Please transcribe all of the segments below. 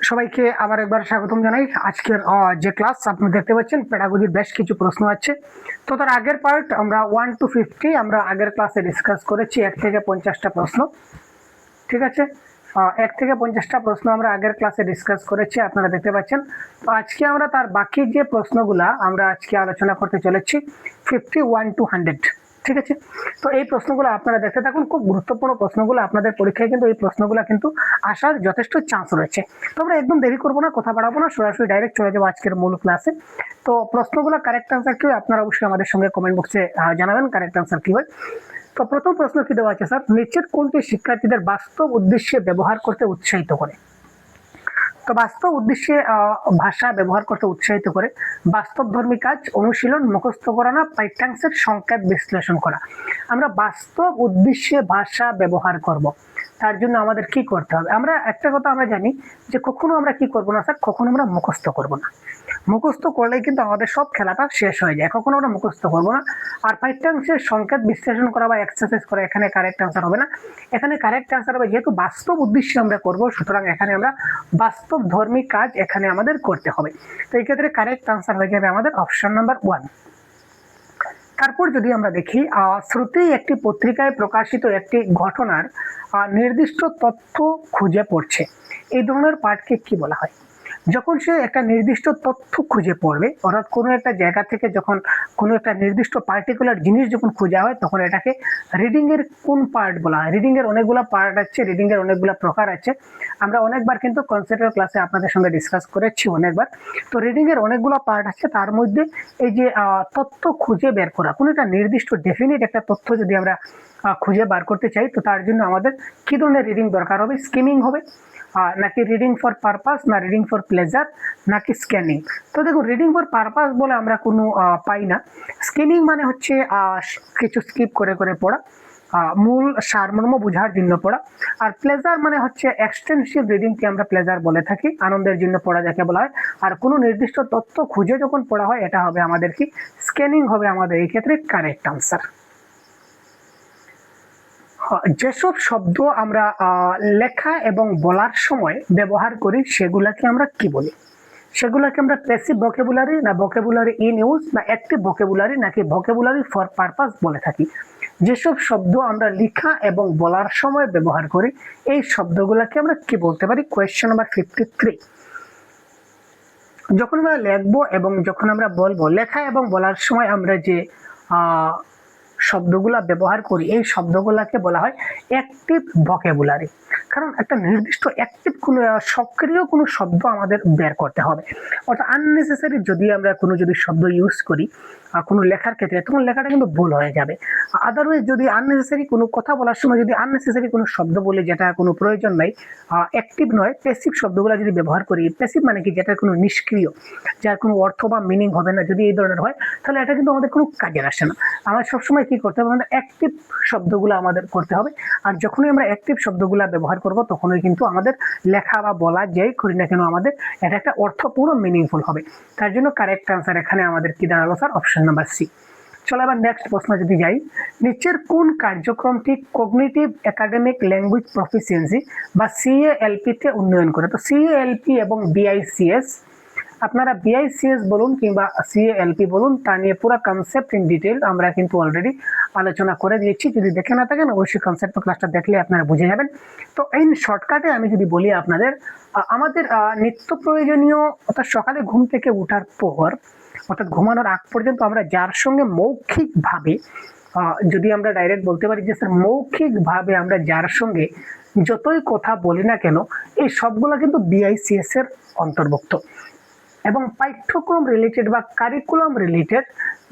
সবাইকে আবার একবার স্বাগতম জানাই। আজকের যে ক্লাস আপনি দেখতে পাচ্ছেন পেডাগোজির বেশ কিছু প্রশ্ন আছে। তো তার আগের পার্ট আমরা 1 to 50 আমরা আগের ক্লাসে ডিসকাস করেছি 1 থেকে 50টা প্রশ্ন। ঠিক আছে, 1 থেকে 50টা প্রশ্ন আমরা আগের ক্লাসে ডিসকাস করেছি, আপনারা দেখতে পাচ্ছেন। তো আজকে আমরা তার বাকি যে প্রশ্নগুলা আমরা আজকে আলোচনা করতে চলেছি 51 to 100। ঠিক আছে, তো এই প্রশ্নগুলো আপনারা দেখতে থাকুন, খুব গুরুত্বপূর্ণ প্রশ্নগুলো। আপনাদের পরীক্ষায় কিন্তু এই প্রশ্নগুলো কিন্তু আসার যথেষ্ট চান্স রয়েছে। তো আমরা একদম দেরি করবো না, কথা বাড়াবো না, সরাসরি ডাইরেক্ট চলে যাবো আজকের মূল ক্লাসে। তো প্রশ্নগুলো কারেক্ট আনসার কি হয় আপনারা অবশ্যই আমাদের সঙ্গে কমেন্ট বক্সে জানাবেন কারেক্ট আনসার কি হয়। তো প্রথম প্রশ্ন কি দেওয়া আছে স্যার, নিচের কোনটি শিক্ষার্থীদের বাস্তব উদ্দেশ্যে ব্যবহার করতে উৎসাহিত করে? তো বাস্তব উদ্দেশ্যে ভাষা ব্যবহার করতে উৎসাহিত করে বাস্তবধর্মী কাজ, অনুশীলন, মুখস্থ করা না পাঠ্যাংশের সংকেত বিশ্লেষণ করা। আমরা বাস্তব উদ্দেশ্যে ভাষা ব্যবহার করব, তার জন্য আমাদের কি করতে হবে? আমরা একটা কথা আমরা জানি যে কখনো আমরা কি করব না স্যার, কখনো আমরা মুখস্থ করব না। মুখস্থ করলেই কিন্তু আমাদের সব খেলাটা শেষ হয়ে যায়, কখনো আমরা মুখস্থ করবো না। আর পাঠ্যাংশের সংকেত বিশ্লেষণ করা বা এক্সারসাইজ করা এখানে কারেক্ট আনসার হবে না। এখানে কারেক্ট আনসার হবে, যেহেতু বাস্তব উদ্দেশ্যে আমরা করব, সুতরাং এখানে আমরা বাস্তব ধর্মী কাজ এখানে আমাদের করতে হবে। তো এই ক্ষেত্রে কারেক্ট আনসার হয়ে যাবে আমাদের অপশন নাম্বার 1। তারপর যদি আমরা দেখি, শ্রুতি একটি পত্রিকায় প্রকাশিত একটি ঘটনার নির্দিষ্ট তথ্য খুঁজে পড়ছে, এই ধরনের পাঠকে কি বলা হয়? যখন সে একটা নির্দিষ্ট তথ্য খুঁজে পড়বে, অর্থাৎ কোনো একটা জায়গা থেকে যখন কোনো একটা নির্দিষ্ট পার্টিকুলার জিনিস যখন খোঁজা হয়, তখন এটাকে রিডিং এর কোন পার্ট বলা হয়? রিডিং এর অনেকগুলো পার্ট আছে, রিডিং এর অনেকগুলো প্রকার আছে। আমরা অনেকবার কিন্তু কনসেপ্টের ক্লাসে আপনাদের সঙ্গে ডিসকাস করেছি অনেকবার। তো রিডিং এর অনেকগুলো পার্ট আছে, তার মধ্যে এই যে তথ্য খুঁজে বের করা, কোনো একটা নির্দিষ্ট ডেফিনিট একটা তথ্য যদি আমরা খুঁজে বার করতে চাই, তো তার জন্য আমাদের কি ধরনের রিডিং দরকার হবে? স্কিমিং হবে, নাকি রিডিং ফর পারপাস, না রিডিং ফর প্লেজার, নাকি স্ক্যানিং? তো দেখুন, রিডিং ফর পারপাস বলে আমরা কোনো পাই না। স্কিমিং মানে হচ্ছে কিছু স্কিপ করে করে পড়া, মূল সারমর্ম বোঝার জন্য পড়া। আর প্লেজার মানে হচ্ছে এক্সটেন্সিভ রিডিংকে আমরা প্লেজার বলে থাকি, আনন্দের জন্য পড়া যাকে বলা হয়। আর কোনো নির্দিষ্ট তথ্য খুঁজে যখন পড়া হয়, এটা হবে আমাদের কি? স্ক্যানিং হবে আমাদের এই ক্ষেত্রে কারেক্ট আনসার। যেসব শব্দ আমরা লেখা এবং বলার সময় ব্যবহার করি সেগুলাকে আমরা কি বলি? সেগুলোকে আমরা প্যাসিভ ভোকাবুলারি, না ভোকাবুলারি ইন ইউজ, না অ্যাক্টিভ ভোকাবুলারি, নাকি ভোকাবুলারি ফর পারপাস বলে থাকি? যেসব শব্দ আমরা লেখা এবং বলার সময় ব্যবহার করি, এই শব্দগুলোকে আমরা কি বলতে পারি? Question number 53। যখন আমরা লিখবো এবং যখন আমরা বলবো, লেখা এবং বলার সময় আমরা যে শব্দগুলা ব্যবহার করি, এই শব্দগুলাকে বলা হয় অ্যাক্টিভ ভোকাবুলারি। কারণ একটা নির্দিষ্ট অ্যাক্টিভ কোনো সক্রিয় কোনো শব্দ আমাদের বের করতে হবে। অর্থাৎ আননেসেসারি যদি আমরা কোনো শব্দ ইউজ করি কোনো লেখার ক্ষেত্রে, তখন লেখাটা কিন্তু ভুল হয়ে যাবে। আদারওয়াইজ যদি আননেসেসারি কোনো কথা বলার সময় যদি আননেসেসারি কোনো শব্দ বলি যেটা কোনো প্রয়োজন নাই, অ্যাক্টিভ নয়, প্যাসিভ শব্দগুলো যদি ব্যবহার করি, প্যাসিভ মানে কি? যেটা কোনো নিষ্ক্রিয়, যার কোনো অর্থ বা মিনিং হবে না, যদি এই ধরনের হয়, তাহলে এটা কিন্তু আমাদের কোনো কাজে আসে না। আমরা সবসময় কি করতে হবে? আমাদের অ্যাক্টিভ শব্দগুলো আমাদের করতে হবে। আর যখনই আমরা অ্যাক্টিভ শব্দগুলো ব্যবহার করব, তখনই কিন্তু আমাদের লেখা বা বলা যাই করি না কেন, আমাদের এটা একটা অর্থপূর্ণ মিনিংফুল হবে। তার জন্য কারেক্ট আনসার এখানে আমাদের কি দাঁড়ালো স্যার? Option number C. চলো এবার নেক্সট প্রশ্ন যদি যাই, নিচের কোন কার্যক্রমটি কগনিটিভ একাডেমিক ল্যাঙ্গুয়েজ প্রফিসিয়েন্সি বা সিএএলপি তে উন্নয়ন করে? তো সিএএলপি এবং বিআইসিএস, আপনারা বিআইসিএস বলুন কিংবা সিএএলপি বলুন, তা নিয়ে পুরো কনসেপ্ট ইন ডিটেল আমরা কিন্তু অলরেডি আলোচনা করে দিয়েছি। যদি দেখে না থাকেন অবশ্যই কনসেপ্ট ক্লাসটা দেখলে আপনারা বুঝে যাবেন। তো এই শর্টকাটে আমি যদি বলি আপনাদের, আমাদের নিত্য প্রয়োজনীয়, অর্থাৎ সকালে ঘুম থেকে ওঠার পর অর্থাৎ ঘুমানোর আগ পর্যন্ত আমরা যার সঙ্গে মৌখিকভাবে, যদি আমরা ডাইরেক্ট বলতে পারি যে স্যার মৌখিকভাবে আমরা যার সঙ্গে যতই কথা বলি না কেন, এই সবগুলো কিন্তু বিআইসিএস এর অন্তর্ভুক্ত। এবং পাঠ্যক্রম রিলেটেড বা কারিকুলাম রিলেটেড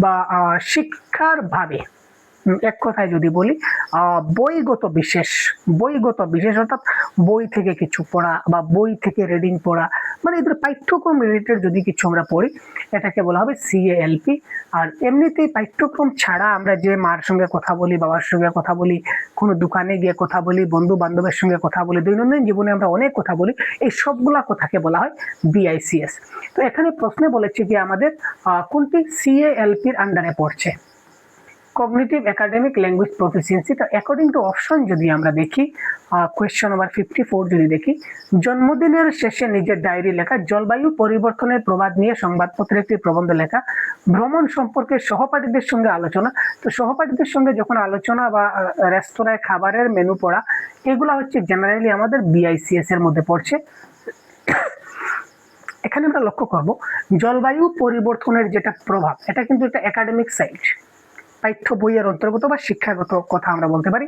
বা শিক্ষার ভাবে, এক কথায় যদি বলি বইগত বিশেষ অর্থাৎ বই থেকে কিছু পড়া বা বই থেকে রিডিং পড়া, মানে এদের পাঠ্যক্রম রিলেটেড যদি কিছু আমরা পড়ি, এটাকে বলা হবে সিএএলপি। আর এমনিতেই পাঠ্যক্রম ছাড়া আমরা যে মার সঙ্গে কথা বলি, বাবার সঙ্গে কথা বলি, কোনো দোকানে গিয়ে কথা বলি, বন্ধু বান্ধবের সঙ্গে কথা বলি, দৈনন্দিন জীবনে আমরা অনেক কথা বলি, এই সবগুলা কথাকে বলা হয় বিআইসিএস। তো এখানে প্রশ্নে বলেছে যে আমাদের কোনটি সিএএলপির আন্ডারে পড়ছে? Cognitive academic language proficiency. তো অ্যাকর্ডিং টু অপশন যদি আমরা দেখি, কোয়েশ্চন নাম্বার 54 যদি দেখি, জন্মদিনের শেষে নিজের ডায়েরি লেখা, জলবায়ু পরিবর্তনের প্রভাব নিয়ে সংবাদপত্রে একটি প্রবন্ধ লেখা, ভ্রমণ সম্পর্কে সহপাঠীদের সঙ্গে আলোচনা। তো সহপাঠীদের সঙ্গে যখন আলোচনা বা রেস্তোরাঁয় খাবারের মেনু পড়া, এগুলো হচ্ছে জেনারেলি আমাদের BICS এর মধ্যে পড়ছে। এখানে আমরা লক্ষ্য করব জলবায়ু পরিবর্তনের যেটা প্রভাব, এটা কিন্তু একটা একাডেমিক সাইড, পাঠ্য বইয়ের অন্তর্গত বা শিক্ষাগত কথা আমরা বলতে পারি।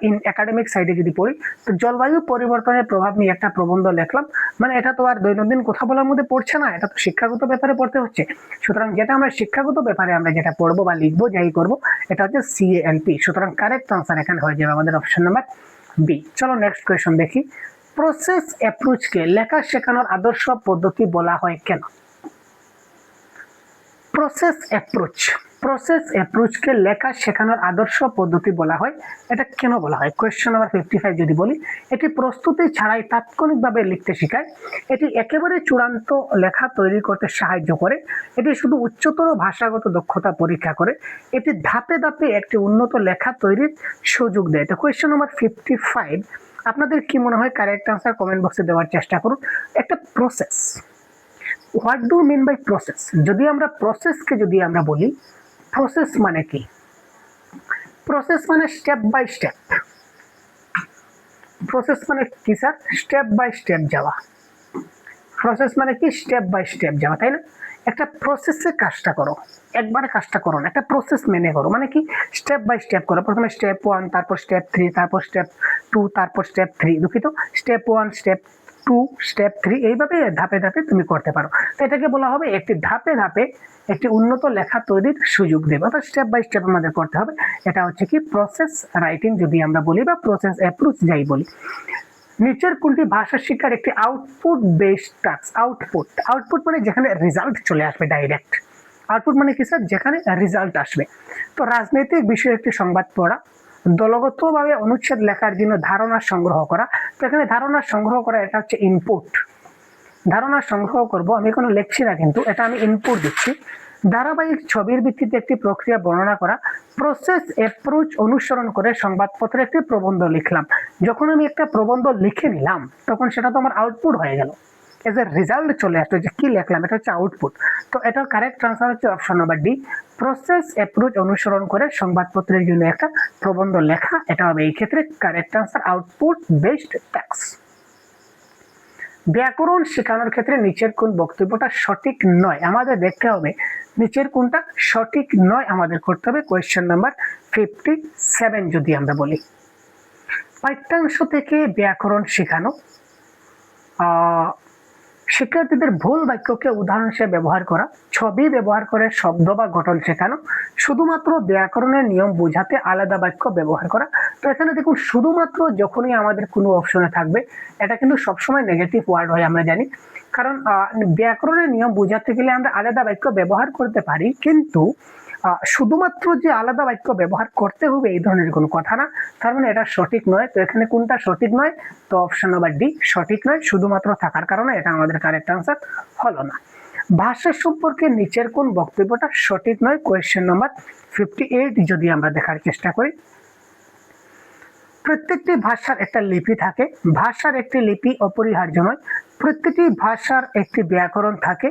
ইন একাডেমিক সাইডে যদি পড়ি, তো জলবায়ু পরিবর্তনের প্রভাব নিয়ে একটা প্রবন্ধ লিখলাম, মানে এটা তো আর দৈনন্দিন কথা বলার মধ্যে পড়ছে না, এটা তো শিক্ষাগত ব্যাপারে পড়তে হচ্ছে। সুতরাং যেটা আমরা শিক্ষাগত ব্যাপারে আমরা যেটা পড়বো বা লিখবো, যাই করবো, এটা হচ্ছে CALP। সুতরাং কারেক্ট আনসার এখানে হয়ে যাবে আমাদের অপশন নাম্বার বি। চলো নেক্সট কোয়েশ্চন দেখি। প্রসেস অ্যাপ্রোচকে লেখা শেখানোর আদর্শ পদ্ধতি বলা হয় কেন? প্রসেস অ্যাপ্রোচকে লেখা শেখানোর আদর্শ পদ্ধতি বলা হয়, এটা কেন বলা হয়? কোয়েশ্চন নাম্বার 55 যদি বলি, এটি প্রস্তুতি ছাড়াই তাৎক্ষণিকভাবে লিখতে শেখায়, এটি একেবারে চূড়ান্ত লেখা তৈরি করতে সাহায্য করে, এটি শুধু উচ্চতর ভাষাগত দক্ষতা পরীক্ষা করে, এটি ধাপে ধাপে একটি উন্নত লেখা তৈরির সুযোগ দেয়। তো কোয়েশ্চন নাম্বার 55 আপনাদের কি মনে হয়? কারেক্ট আনসার কমেন্ট বক্সে দেওয়ার চেষ্টা করুন। একটা process, what do mean by process? যদি আমরা প্রসেসকে যদি আমরা বলি, প্রসেস মানে কি? প্রসেস মানে স্টেপ বাই স্টেপ। প্রসেস মানে কি স্যার? স্টেপ বাই স্টেপ যাওয়া। প্রসেস মানে কি? স্টেপ বাই স্টেপ যাওয়া, তাই না? একটা প্রসেসে কাজটা করো, একবারে কাজটা করো না, একটা প্রসেস মেনে করো। মানে কি? স্টেপ বাই স্টেপ করো। প্রথমে স্টেপ 1, তারপর স্টেপ 3, তারপর স্টেপ 2, তারপর স্টেপ 3, দুঃখিত, স্টেপ 1, স্টেপ 2, স্টেপ 3, এইভাবে ধাপে ধাপে তুমি করতে পারো। তো এটাকে বলা হবে একটি ধাপে ধাপে একটি উন্নত লেখা তৈরির সুযোগ দেবে, অর্থাৎ স্টেপ বাই স্টেপ আমাদের করতে হবে। এটা হচ্ছে কি প্রসেস রাইটিং যদি আমরা বলি, বা প্রসেস অ্যাপ্রোচ যাই বলি। নিচের কোনটি ভাষা শিক্ষার একটি আউটপুট বেসড টাস্ক? আউটপুট মানে যেখানে রেজাল্ট চলে আসবে ডাইরেক্ট। আউটপুট মানে কি স্যার? যেখানে রেজাল্ট আসবে। তো রাজনৈতিক বিষয়ে একটি সংবাদ পড়া, দলগতভাবে অনুচ্ছেদ লেখার জন্য ধারণা সংগ্রহ করা। তো এখানে ধারণা সংগ্রহ করা, এটা হচ্ছে ইনপুট। ধারণা সংগ্রহ করব, আমি কোনো লিখছি না কিন্তু এটা আমি ইনপুট দিচ্ছি। ধারাবাহিক ছবির ভিত্তিতে একটি প্রক্রিয়া বর্ণনা করা, প্রসেস অ্যাপ্রোচ অনুসরণ করে সংবাদপত্রে একটি প্রবন্ধ লিখলাম। যখন আমি একটা প্রবন্ধ লিখে নিলাম, তখন সেটা তো আমার আউটপুট হয়ে গেল, এজ এ রেজাল্ট চলে আসলো যে কি লিখলাম, এটা হচ্ছে আউটপুট। তো এটার কারেক্ট আনসার হচ্ছে option number D, process approach অনুসরণ করে সংবাদপত্রের জন্য একটা প্রবন্ধ লেখা, এটা হবে এই ক্ষেত্রে correct answer, output based task. ব্যাকরণ শেখানোর ক্ষেত্রে নিচের কোন বক্তব্যটা সঠিক নয়? আমাদের দেখতে হবে নিচের কোনটা সঠিক নয়, আমাদের করতে হবে। কোয়েশ্চেন নাম্বার 57 যদি আমরা বলি, পাঠ্যাংশ থেকে ব্যাকরণ শেখানো, শিক্ষার্থীদের ভুল বাক্যকে উদাহরণ হিসেবে ব্যবহার করা, ছবি ব্যবহার করে শব্দ বা গঠন শেখানো, শুধুমাত্র ব্যাকরণের নিয়ম বোঝাতে আলাদা বাক্য ব্যবহার করা। তো এখানে দেখুন, শুধুমাত্র যখনই আমাদের কোনো অপশনে থাকবে, এটা কিন্তু সবসময় নেগেটিভ ওয়ার্ড হয় আমরা জানি, কারণ ব্যাকরণের নিয়ম বোঝাতে গেলে আমরা আলাদা বাক্য ব্যবহার করতে পারি, কিন্তু শুধুমাত্র যে আলাদা বাক্য ব্যবহার করতে হবে এই ধরনের কোনো কথা না, তার মানে এটা সঠিক নয়। তো এখানে কোনটা সঠিক নয়? তো অপশন নাম্বার ডি সঠিক নয়, শুধুমাত্র থাকার কারণে এটা আমাদের কারেক্ট আনসার হলো না। ভাষা সম্পর্কে নিচের কোন বক্তব্যটা সঠিক নয়? কোয়েশ্চেন নাম্বার 58 যদি আমরা দেখার চেষ্টা করি, প্রত্যেকটি ভাষার একটা লিপি থাকে, ভাষার একটি লিপি অপরিহার্য নয়, প্রত্যেকটি ভাষার একটি ব্যাকরণ থাকে,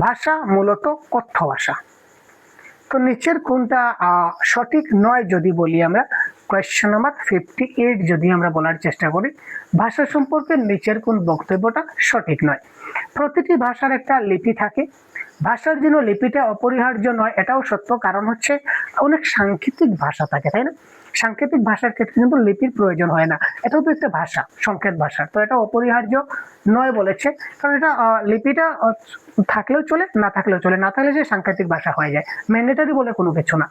ভাষা মূলত কথ্য ভাষা। তো নিচের কোনটা সঠিক নয় যদি বলি আমরা, কোয়েশ্চেন নাম্বার 58 যদি আমরা বলার চেষ্টা করি, ভাষা সম্পর্কে নিচের কোন বক্তব্যটা সঠিক নয়? প্রতিটি ভাষার একটা লিপি থাকে, ভাষার জন্য লিপিটা অপরিহার্য নয়, এটাও সত্য, কারণ হচ্ছে অনেক সাংকেতিক ভাষা থাকে, তাই না? সাংকেতিক ভাষার ক্ষেত্রে কিন্তু লিপির প্রয়োজন হয় না, এটাও তো একটা ভাষা, সংকেত ভাষা। তো এটা অপরিহার্য নয় বলেছে, কারণ এটা লিপিটা থাকলেও চলে, না থাকলেও চলে, না থাকলে সে সাংকেতিক ভাষা হয়ে যায়, ম্যান্ডেটরি বলে কোনো কিছু না।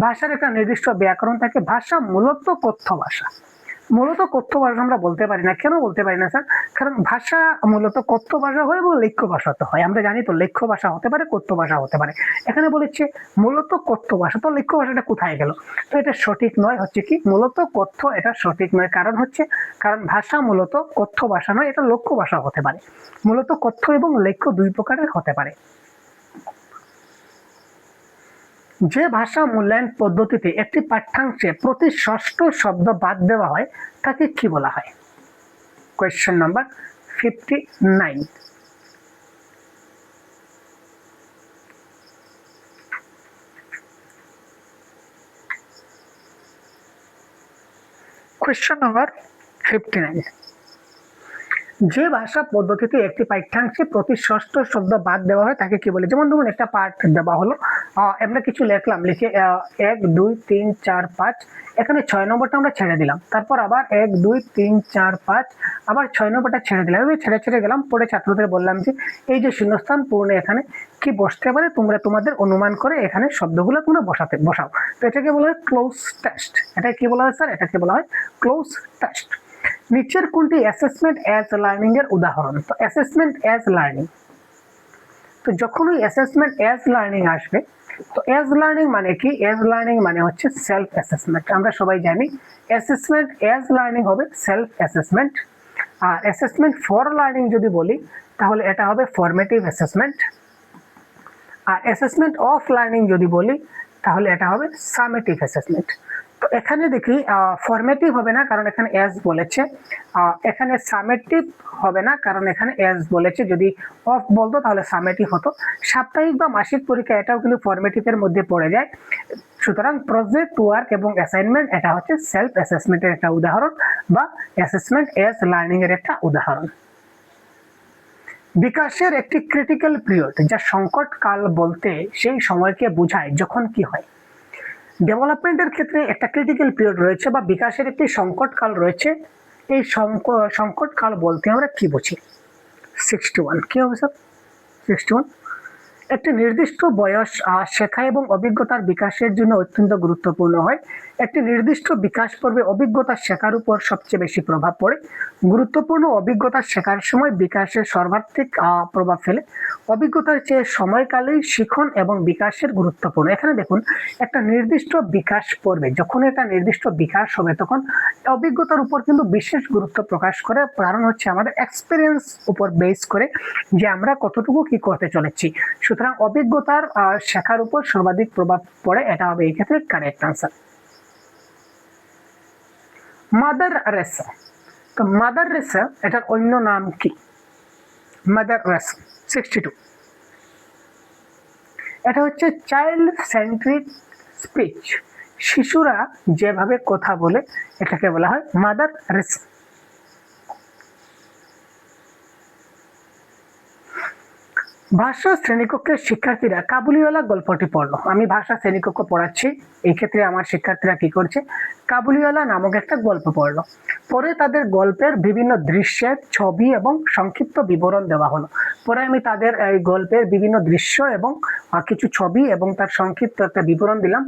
ভাষার একটা নির্দিষ্ট ব্যাকরণ থাকে, ভাষা মূলত কথ্য ভাষা। মূলত কথ্য ভাষা আমরা বলতে পারি না, কেন বলতে পারি না স্যার? কারণ ভাষা মূলত কথ্য ভাষা হয় এবং লেখ্য ভাষা তো হয়, আমরা জানি তো লেখ্য ভাষা হতে পারে, কথ্য ভাষা হতে পারে। এখানে বলেছে মূলত কথ্য ভাষা, তো লেখ্য ভাষাটা কোথায় গেল? তো এটা সঠিক নয়, হচ্ছে কি মূলত কথ্য, এটা সঠিক নয়। কারণ হচ্ছে, কারণ ভাষা মূলত কথ্য ভাষা নয়, এটা লক্ষ্য ভাষা হতে পারে। মূলত কথ্য এবং লেখ্য দুই প্রকারের হতে পারে। যে ভাষা মূল্যায়ন পদ্ধতিতে একটি পাঠ্যাংশে প্রতি ষষ্ঠ শব্দ বাদ দেওয়া হয় তাকে কি বলা হয়? Question number 59। Question number 59। যে ভাষা পদ্ধতিতে একটি পাঠ্যাংশে প্রতি ষষ্ঠ শব্দ বাদ দেওয়া হয় তাকে কি বলে? যেমন ধরুন একটা পাঠ দেওয়া হলো, আমরা কিছু লিখলাম, লিখে 1 2 3 4 5, এখানে 6 নম্বরটা আমরা ছেড়ে দিলাম, তারপর আবার 1 2 3 4 5, আবার 6 নম্বরটা ছেড়ে দিলাম, আমি ছেড়ে ছেড়ে গেলাম। পরে ছাত্রদের বললাম যে এই যে শূন্যস্থান পূরণে এখানে কি বসতে পারে, তোমরা তোমাদের অনুমান করে এখানে শব্দগুলো তোমরা বসাও। তো এটাকে বলা হয় ক্লোজ টেস্ট। এটা কি বলা হয় স্যার? এটাকে বলা হয় ক্লোজ টেস্ট। নিচের কোনটি অ্যাসেসমেন্ট অ্যাজ লার্নিং এর উদাহরণ? তো অ্যাসেসমেন্ট অ্যাজ লার্নিং, তো যখনই অ্যাসেসমেন্ট অ্যাজ লার্নিং আসবে, তো অ্যাজ লার্নিং মানে কি? অ্যাজ লার্নিং মানে হচ্ছে সেলফ অ্যাসেসমেন্ট। আমরা সবাই জানি অ্যাসেসমেন্ট অ্যাজ লার্নিং হবে সেলফ অ্যাসেসমেন্ট। আর অ্যাসেসমেন্ট ফর লার্নিং যদি বলি তাহলে এটা হবে ফরমেটিভ অ্যাসেসমেন্ট। আর অ্যাসেসমেন্ট অফ লার্নিং যদি বলি তাহলে এটা হবে সামেটিভ অ্যাসেসমেন্ট। তো এখানে দেখি ফরমেটিভ হবে না, কারণ এখানে এস বলেছে। এখানে সামেটিভ হবে না, কারণ এখানে এস বলেছে। যদি অফ বলতো তাহলে সামেটিভ হতো। সাপ্তাহিক বা মাসিক পরীক্ষা এটাও কিন্তু ফরমেটিভের মধ্যে পড়ে যায়। সুতরাং প্রজেক্ট ওয়ার্ক এবং অ্যাসাইনমেন্ট এটা হচ্ছে সেলফ অ্যাসেসমেন্টের একটা উদাহরণ বা অ্যাসেসমেন্ট এস লার্নিং এর একটা উদাহরণ। বিকাশের একটি ক্রিটিক্যাল পিরিয়ড, যা সংকট কাল বলতে সেই সময়কে বোঝায় যখন কি হয়। ডেভেলপমেন্টের ক্ষেত্রে একটা ক্রিটিক্যাল পিরিয়ড রয়েছে বা বিকাশের একটি সংকট কাল রয়েছে। এই সংকট কাল বলতে আমরা কি বুঝি? 61 কি হবে স্যার? 61 একটি নির্দিষ্ট বয়স শেখা এবং অভিজ্ঞতার বিকাশের জন্য অত্যন্ত গুরুত্বপূর্ণ হয়। একটি নির্দিষ্ট বিকাশ পর্বে অভিজ্ঞতা শেখার উপর সবচেয়ে বেশি প্রভাব পড়ে। গুরুত্বপূর্ণ অভিজ্ঞতা শেখার সময় বিকাশের সর্বাধিক প্রভাব ফেলে। অভিজ্ঞতার চেয়ে সময়কালেই শিখন এবং বিকাশের গুরুত্বপূর্ণ। এখানে দেখুন, একটা নির্দিষ্ট বিকাশ পর্বে যখন একটা নির্দিষ্ট বিকাশ হবে তখন অভিজ্ঞতার উপর কিন্তু বিশেষ গুরুত্ব প্রকাশ করে। কারণ হচ্ছে আমাদের এক্সপিরিয়েন্স উপর বেস করে যে আমরা কতটুকু কি করতে চলেছি। সুতরাং অভিজ্ঞতার শেখার উপর সর্বাধিক প্রভাব পড়ে, এটা হবে এই ক্ষেত্রে কারেক্ট আনসার। মাদার রেসা, তো মাদার রেসা এটার অন্য নাম কি? মাদার রেসা 62 এটা হচ্ছে চাইল্ড সেন্ট্রিক স্পিচ। শিশুরা যেভাবে কথা বলে এটাকে বলা হয় মাদার রেসা। ভাষা শ্রেণীকক্ষের শিক্ষার্থীরা কাবুলিওয়ালা গল্পটি পড়লো। আমি ভাষা শ্রেণীকক্ষ পড়াচ্ছি, এই ক্ষেত্রে আমার শিক্ষার্থীরা কি করছে? কাবুলিওয়ালা নামক একটা গল্প পড়লো। পরে তাদের গল্পের বিভিন্ন দৃশ্যের ছবি এবং সংক্ষিপ্ত বিবরণ দেওয়া হলো। পরে আমি তাদের এই গল্পের বিভিন্ন দৃশ্য এবং কিছু ছবি এবং তার সংক্ষিপ্ত একটা বিবরণ দিলাম।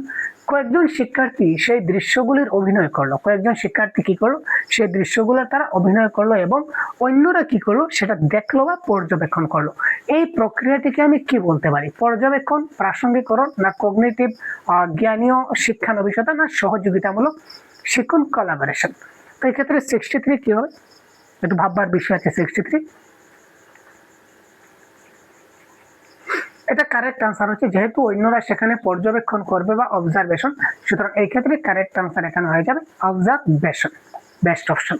কয়েকজন শিক্ষার্থী সেই দৃশ্যগুলির অভিনয় করলো। কয়েকজন শিক্ষার্থী কি করলো? সেই দৃশ্যগুলো তারা অভিনয় করলো এবং অন্যরা কি করলো? সেটা দেখলো বা পর্যবেক্ষণ করলো। এই প্রক্রিয়াটিকে আমি কি বলতে পারি? পর্যবেক্ষণ, প্রাসঙ্গিকরণ, না কগনিটিভ জ্ঞানীয় শিক্ষানবিশতা, না সহযোগিতামূলক শিক্ষণ কোলাবোরেশন। তো এই ক্ষেত্রে 63 কি হবে? একটু ভাববার বিষয় আছে 63। এটা কারেক্ট আনসার হচ্ছে, যেহেতু অন্যরা সেখানে পর্যবেক্ষণ করবে বা অবজারভেশন, সুতরাং এই ক্ষেত্রে কারেক্ট আনসার এখানে হয়ে যাবে অবজারভেশন, বেস্ট অপশন।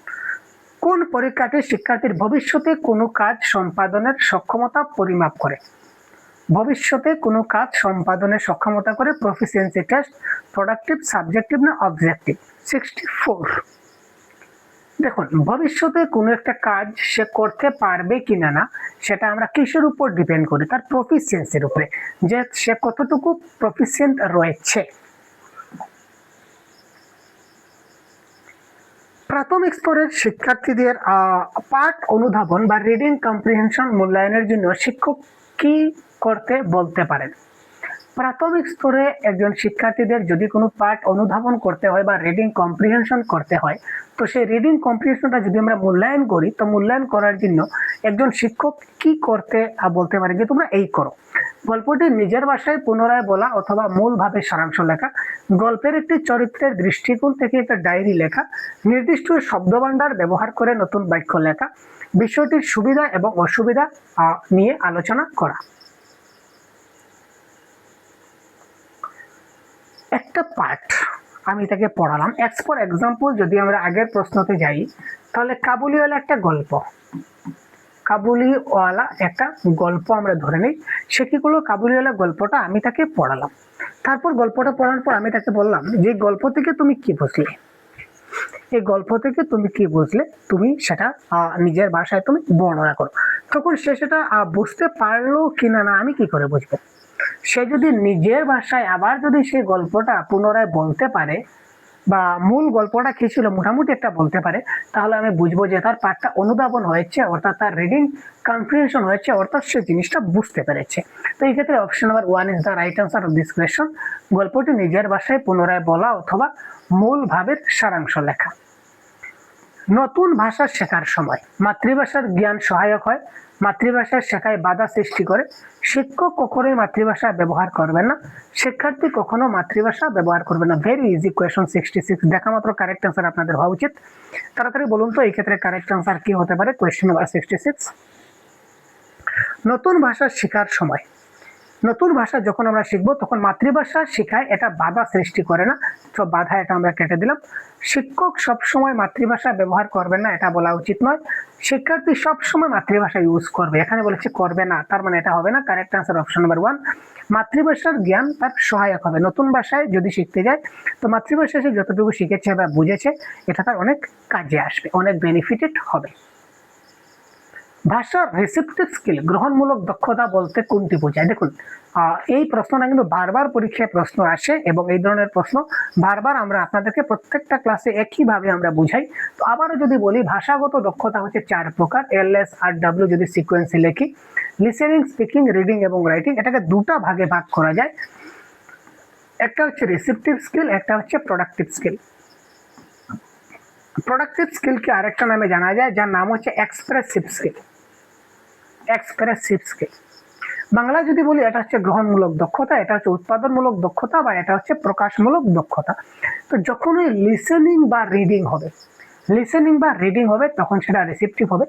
কোন পরীক্ষাটি শিক্ষার্থীর ভবিষ্যতে কোনো কাজ সম্পাদনের সক্ষমতা পরিমাপ করে? ভবিষ্যতে কোনো কাজ সম্পাদনের সক্ষমতা করে প্রফিসিয়েন্সি টেস্ট, প্রোডাক্টিভ, সাবজেক্টিভ, না অবজেক্টিভ? 64 দেখুন, ভবিষ্যতে কোনো একটা কাজ সে করতে পারবে কিনা না সেটা আমরা কিসের উপর ডিপেন্ড করি? তার প্রফিসিয়েন্সির উপরে, যে সে কতটুকু প্রফিসিয়েন্ট রয়েছে। প্রাথমিক স্তরের শিক্ষার্থীদের পাঠ অনুধাবন বা রিডিং কম্প্রিহেনশন মূল্যায়নের জন্য শিক্ষক কি করতে বলতে পারেন? প্রাথমিক স্তরে একজন শিক্ষার্থীদের যদি কোনো পাঠ অনুধাবন করতে হয় বা রিডিং কম্প্রিহেনশন করতে হয়, তো সেই রিডিং কম্প্রিহেনশনটা যদি আমরা মূল্যায়ন করি, তো মূল্যায়ন করার জন্য একজন শিক্ষক কি করতে বলতে পারে? যে তোমরা এই করো, গল্পটি নিজের ভাষায় পুনরায় বলা অথবা মূলভাবে সারাংশ লেখা, গল্পের একটি চরিত্রের দৃষ্টিকোণ থেকে একটা ডায়েরি লেখা, নির্দিষ্ট শব্দভাণ্ডার ব্যবহার করে নতুন বাক্য লেখা, বিষয়টির সুবিধা এবং অসুবিধা নিয়ে আলোচনা করা। একটা পার্ট আমি তাকে পড়ালাম। ফর এক্সাম্পল যদি আমরা আগের প্রশ্নতে যাই, তাহলে কাবুলিওয়ালা একটা গল্প, কাবুলিওয়ালা একটা গল্প আমরা ধরে নিই। সে কি করলো, কাবুলিওয়ালা গল্পটা আমি তাকে পড়ালাম। তারপর গল্পটা পড়ার পর আমি তাকে বললাম যে গল্প থেকে তুমি কি বুঝলে, এই গল্প থেকে তুমি কি বুঝলে, তুমি সেটা নিজের ভাষায় তুমি বর্ণনা করো। তখন সে সেটা বুঝতে পারলো কিনা না আমি কি করে বুঝবো? সে যদি নিজের ভাষায় আবার যদি সেই গল্পটা পুনরায় বলতে পারে বা মূল গল্পটা কি ছিল মোটামুটি একটা বলতে পারে, তাহলে আমি বুঝবো যে তার পাঠটা অনুধাবন হয়েছে, অর্থাৎ তার রিডিং কম্প্রিহেনশন হয়েছে, অর্থাৎ সে জিনিসটা বুঝতে পেরেছে। তো এই ক্ষেত্রে option number 1 is the right answer of this question. গল্পটি নিজের ভাষায় পুনরায় বলা অথবা মূল ভাবের সারাংশ লেখা। নতুন ভাষা শেখার সময় মাতৃভাষার জ্ঞান সহায়ক হয়, মাতৃভাষা শেখায় বাধা সৃষ্টি করে। শিক্ষক কখনোই মাতৃভাষা ব্যবহার করবেন না, শিক্ষার্থী কখনো মাতৃভাষা ব্যবহার করবে না। ভেরি ইজি কোয়েশন 66 দেখা মাত্র কারেক্ট অ্যান্সার আপনাদের হওয়া উচিত। তাড়াতাড়ি বলুন তো এই ক্ষেত্রে কারেক্ট অ্যান্সার কি হতে পারে? Question number 66। নতুন ভাষা শেখার সময়, নতুন ভাষা যখন আমরা শিখবো তখন মাতৃভাষা শেখায়, এটা বাধা সৃষ্টি করে না, তো বাধা এটা আমরা কেটে দিলাম। শিক্ষক সবসময় মাতৃভাষা ব্যবহার করবে না, এটা বলা উচিত নয়। শিক্ষার্থী সবসময় মাতৃভাষা ইউজ করবে, এখানে বলেছে করবে না, তার মানে এটা হবে না। Correct answer option number 1। মাতৃভাষার জ্ঞান তার সহায়ক হবে। নতুন ভাষায় যদি শিখতে যায় তো মাতৃভাষায় সে যতটুকু শিখেছে বা বুঝেছে এটা তার অনেক কাজে আসবে, অনেক বেনিফিটেড হবে। ভাষার রিসেপটিভ স্কিল, গ্রহণমূলক দক্ষতা বলতে কোনটি বোঝায়? দেখুন এই প্রশ্নটা কিন্তু বারবার পরীক্ষায় প্রশ্ন আসে এবং এই ধরনের প্রশ্ন বারবার আমরা আপনাদেরকে প্রত্যেকটা ক্লাসে একইভাবে আমরা বুঝাই। তো আবারও যদি বলি, ভাষাগত দক্ষতা হচ্ছে 4 প্রকার। LS আর W যদি সিকোয়েন্সে লিখি, লিসেনিং, স্পিকিং, রিডিং এবং রাইটিং, এটাকে দুটা ভাগে ভাগ করা যায়। একটা হচ্ছে রিসেপটিভ স্কিল, একটা হচ্ছে প্রোডাক্টিভ স্কিল। প্রোডাক্টিভ স্কিলকে আরেকটা নামে জানা যায় যার নাম হচ্ছে expressive skill. Expressive skill Bangla যদি বলি এটা হচ্ছে গ্রহণমূলক দক্ষতা, এটা হচ্ছে উৎপাদনমূলক দক্ষতা বা এটা হচ্ছে প্রকাশমূলক দক্ষতা। তো যখনই লিসেনিং বা রিডিং হবে, লিসেনিং বা রিডিং হবে তখন সেটা রিসেপটিভ হবে।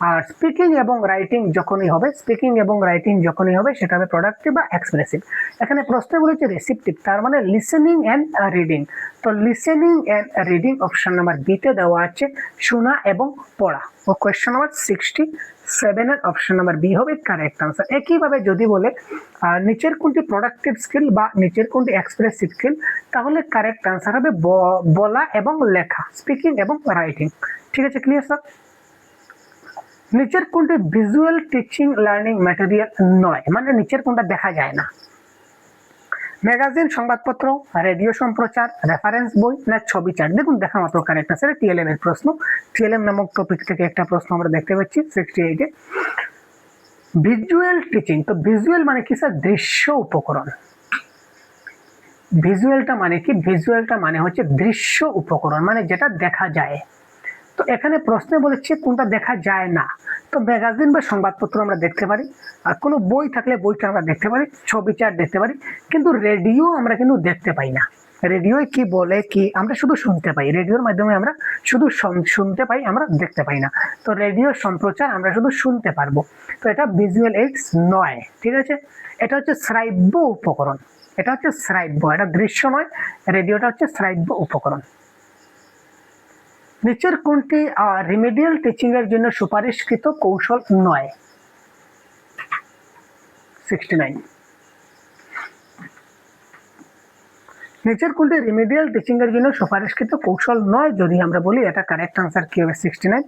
আর স্পিকিং এবং রাইটিং যখনই হবে, স্পিকিং এবং রাইটিং যখনই হবে সেটা হবে প্রোডাক্টিভ বা এক্সপ্রেসিভ। এখানে প্রশ্ন বলেছে রিসেপটিভ, তার মানে লিসেনিং এন্ড রিডিং। তো listening and reading option number বিতে দেওয়া আছে শোনা এবং পড়া। ও কোয়েশ্চন নাম্বার 67 এর অপশন নাম্বার বি হবে কারেক্ট আনসার। একইভাবে যদি বলে নিচের কোনটি প্রোডাক্টিভ স্কিল বা নিচের কোনটি এক্সপ্রেসিভ স্কিল, তাহলে কারেক্ট আনসার হবে বলা এবং লেখা, স্পিকিং এবং রাইটিং। ঠিক আছে, ক্লিয়ার স্যার? নিচের কোনটি ভিজুয়াল টিচিং লার্নিং ম্যাটেরিয়াল নয়, মানে নিচের কোনটা দেখা যায় না? ম্যাগাজিন, সংবাদপত্র, রেডিও সম্প্রচার, রেফারেন্স বই না ছবি চার্ট? দেখুন দেখা মাত্র কারেক্ট আনসার TLM এর প্রশ্ন। TLM নামক টপিক থেকে একটা প্রশ্ন আমরা দেখতে পাচ্ছি 68 এ। ভিজুয়াল টিচিং, তো ভিজুয়াল মানে কি স্যার? দৃশ্য উপকরণ। ভিজুয়ালটা মানে কি? ভিজুয়ালটা মানে হচ্ছে দৃশ্য উপকরণ, মানে যেটা দেখা যায়। তো এখানে প্রশ্নে বলেছে কোনটা দেখা যায় না। তো ম্যাগাজিন বা সংবাদপত্র আমরা দেখতে পারি, আর কোনো বই থাকলে বইটা আমরা দেখতে পারি, ছবি চার্ট দেখতে পারি, কিন্তু রেডিও আমরা কিন্তু দেখতে পাই না। রেডিওয় কি বলে কি আমরা শুধু শুনতে পাই, রেডিওর মাধ্যমে আমরা শুধু শুনতে পাই, আমরা দেখতে পাই না। তো রেডিও সম্প্রচার আমরা শুধু শুনতে পারবো, তো এটা ভিজুয়াল এইডস নয়। ঠিক আছে, এটা হচ্ছে শ্রাব্য উপকরণ, এটা হচ্ছে শ্রাব্য, এটা দৃশ্য নয়। রেডিওটা হচ্ছে শ্রাব্য উপকরণ। নিচের কোনটি রিমেডিয়াল টিচিং এর জন্য সুপারিশকৃত কৌশল নয়? 69। নিচের কোনটি রিমেডিয়াল টিচিং এর জন্য সুপারিশকৃত কৌশল নয় যদি আমরা বলি, এটা কারেক্ট আনসার কি হবে? 69।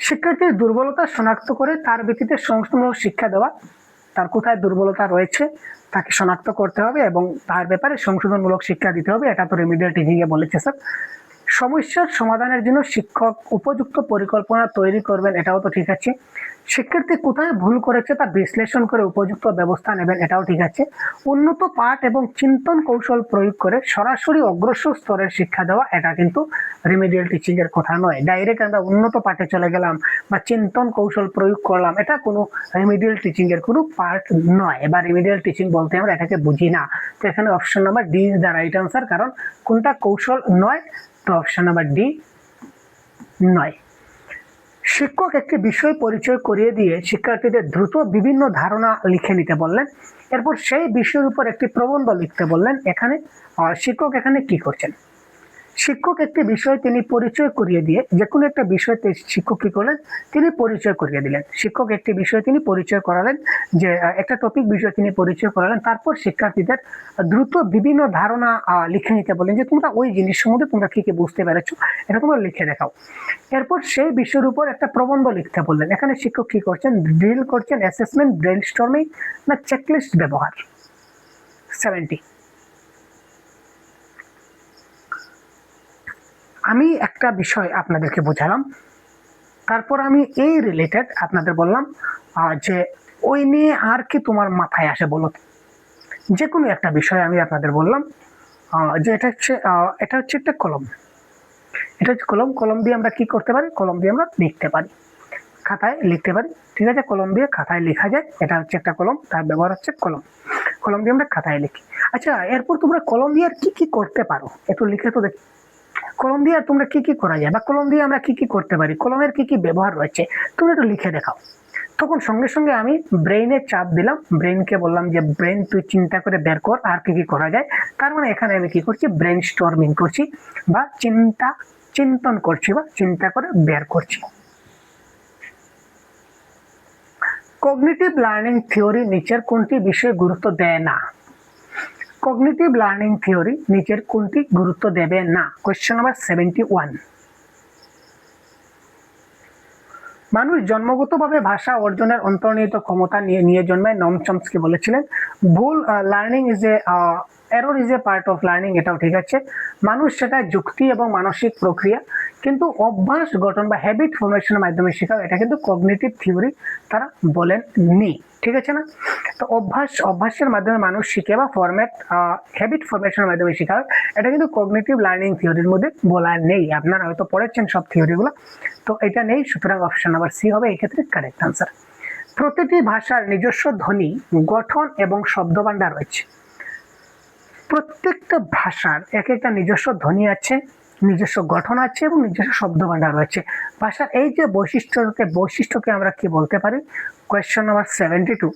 শিক্ষার্থীর দুর্বলতা শনাক্ত করে তার ভিত্তিতে সংশোধনমূলক শিক্ষা দেওয়া। তার কোথায় দুর্বলতা রয়েছে তাকে শনাক্ত করতে হবে এবং তার ব্যাপারে সংশোধনমূলক শিক্ষা দিতে হবে, এটা তো রিমেডিয়াল টিচিং এ বলেছে স্যার। সমস্যার সমাধানের জন্য শিক্ষক উপযুক্ত পরিকল্পনা তৈরি করবেন, এটাও তো ঠিক আছে। শিক্ষার্থী কোথায় ভুল করেছে তা বিশ্লেষণ করে উপযুক্ত ব্যবস্থা নেবেন, এটাও ঠিক আছে। উন্নত পাঠ এবং চিন্তন কৌশল প্রয়োগ করে সরাসরি অগ্রসর স্তরের শিক্ষা দেওয়া, এটা কিন্তু রিমেডিয়াল টিচিং এর কথা নয়। ডাইরেক্ট আমরা উন্নত পাঠে চলে গেলাম বা চিন্তন কৌশল প্রয়োগ করলাম, এটা কোনো রিমেডিয়াল টিচিং এর কোনো পার্ট নয়, বা রিমেডিয়াল টিচিং বলতে আমরা এটাকে বুঝি না। তো এখানে option number D is the right answer, কারণ কোনটা কৌশল নয়, তো অপশন নাম্বার ডি নয়। শিক্ষক একটি বিষয় পরিচয় করিয়ে দিয়ে শিক্ষার্থীদের দ্রুত বিভিন্ন ধারণা লিখে নিতে বললেন। এরপর সেই বিষয়ের উপর একটি প্রবন্ধ লিখতে বললেন। এখানে শিক্ষক এখানে কি করছেন? শিক্ষক একটি বিষয় তিনি পরিচয় করিয়ে দিয়ে, যে কোনো একটা বিষয়তে শিক্ষক কি করলেন, তিনি পরিচয় করিয়ে দিলেন। শিক্ষক একটি বিষয় তিনি পরিচয় করালেন, যে একটা টপিক বিষয় তিনি পরিচয় করালেন। তারপর শিক্ষার্থীদের দ্রুত বিভিন্ন ধারণা লিখে নিতে বললেন, যে তোমরা ওই জিনিস সম্বন্ধে তোমরা কি কি বুঝতে পেরেছো, এটা তোমরা লিখে দেখাও। এরপর সেই বিষয়ের উপর একটা প্রবন্ধ লিখতে বললেন। এখানে শিক্ষক কি করছেন? ড্রিল করছেন, অ্যাসেসমেন্ট, ব্রেন স্টর্মিং না চেকলিস্ট ব্যবহার। 70। আমি একটা বিষয় আপনাদেরকে বোঝালাম, তারপর আমি এই রিলেটেড আপনাদের বললাম যে ওই নিয়ে আর কি তোমার মাথায় আসে বলো। যে কোনো একটা বিষয় আমি আপনাদের বললাম যে এটা হচ্ছে একটা কলম। এটা হচ্ছে কলম। কলম দিয়ে আমরা কি করতে পারি? কলম দিয়ে আমরা লিখতে পারি, খাতায় লিখতে পারি। ঠিক আছে, কলম দিয়ে খাতায় লেখা যায়। এটা হচ্ছে একটা কলম, তার ব্যবহার হচ্ছে কলম। কলম দিয়ে আমরা খাতায় লিখি। আচ্ছা, এরপর তোমরা কলম দিয়ে আর কি কি করতে পারো একটু লিখে তো দেখি। কলম দিয়ে তোমরা কি কি করা যায়, বা কলম দিয়ে আমরা কি কি করতে পারি, কলমের কি কি ব্যবহার রয়েছে, তুমি একটু লিখে দেখাও। তখন সঙ্গে সঙ্গে আমি ব্রেইনে চাপ দিলাম, ব্রেইনকে বললাম যে ব্রেইন তুই চিন্তা করে বের কর আর কি কি করা যায়। তার মানে এখানে আমি কি করছি? ব্রেইন স্টর্মিং করছি, বা চিন্তন করছি, বা চিন্তা করে বের করছি। কগনিটিভ লার্নিং থিওরি নিচের কোনটি বিষয়ে গুরুত্ব দেয় না? কগনিটিভ লার্নিং থিওরি নিচের কোনটি গুরুত্ব দেবে না? Question number 71। মানুষ জন্মগতভাবে ভাষা অর্জনের অন্তর্নিহিত ক্ষমতা নিয়ে জন্মায়, নম চমস্কি বলেছিলেন। ভুল, learning is a error is a part of learning, এটাও ঠিক আছে। মানুষ শেখায় যুক্তি এবং মানসিক প্রক্রিয়া, কিন্তু অভ্যাস গঠন বা হ্যাবিট ফর্মেশনের মাধ্যমে শেখাও, এটা কিন্তু কগনিটিভ থিওরি তারা বলেননি। ঠিক আছে না? তো অভ্যাসের মাধ্যমে মানুষ শিখে, বা হ্যাবিট ফর্মেশনের মাধ্যমে শেখা হয়, এটা কিন্তু কগনিটিভ লার্নিং থিওরির মধ্যে বলা নেই। আপনারা হয়তো পড়েছেন সব থিওরিগুলো, তো এটা নেই। সুতরাং অপশন নাম্বার সি হবে এই ক্ষেত্রে কারেক্ট আনসার। প্রতিটি ভাষার নিজস্ব ধ্বনি, গঠন এবং শব্দভাণ্ডার রয়েছে। প্রত্যেকটা ভাষার এক একটা নিজস্ব ধ্বনি আছে, নিজস্ব গঠন আছে এবং নিজস্ব শব্দভাণ্ডার রয়েছে। ভাষার এই যে বৈশিষ্ট্যকে আমরা কি বলতে পারি? Question number 72।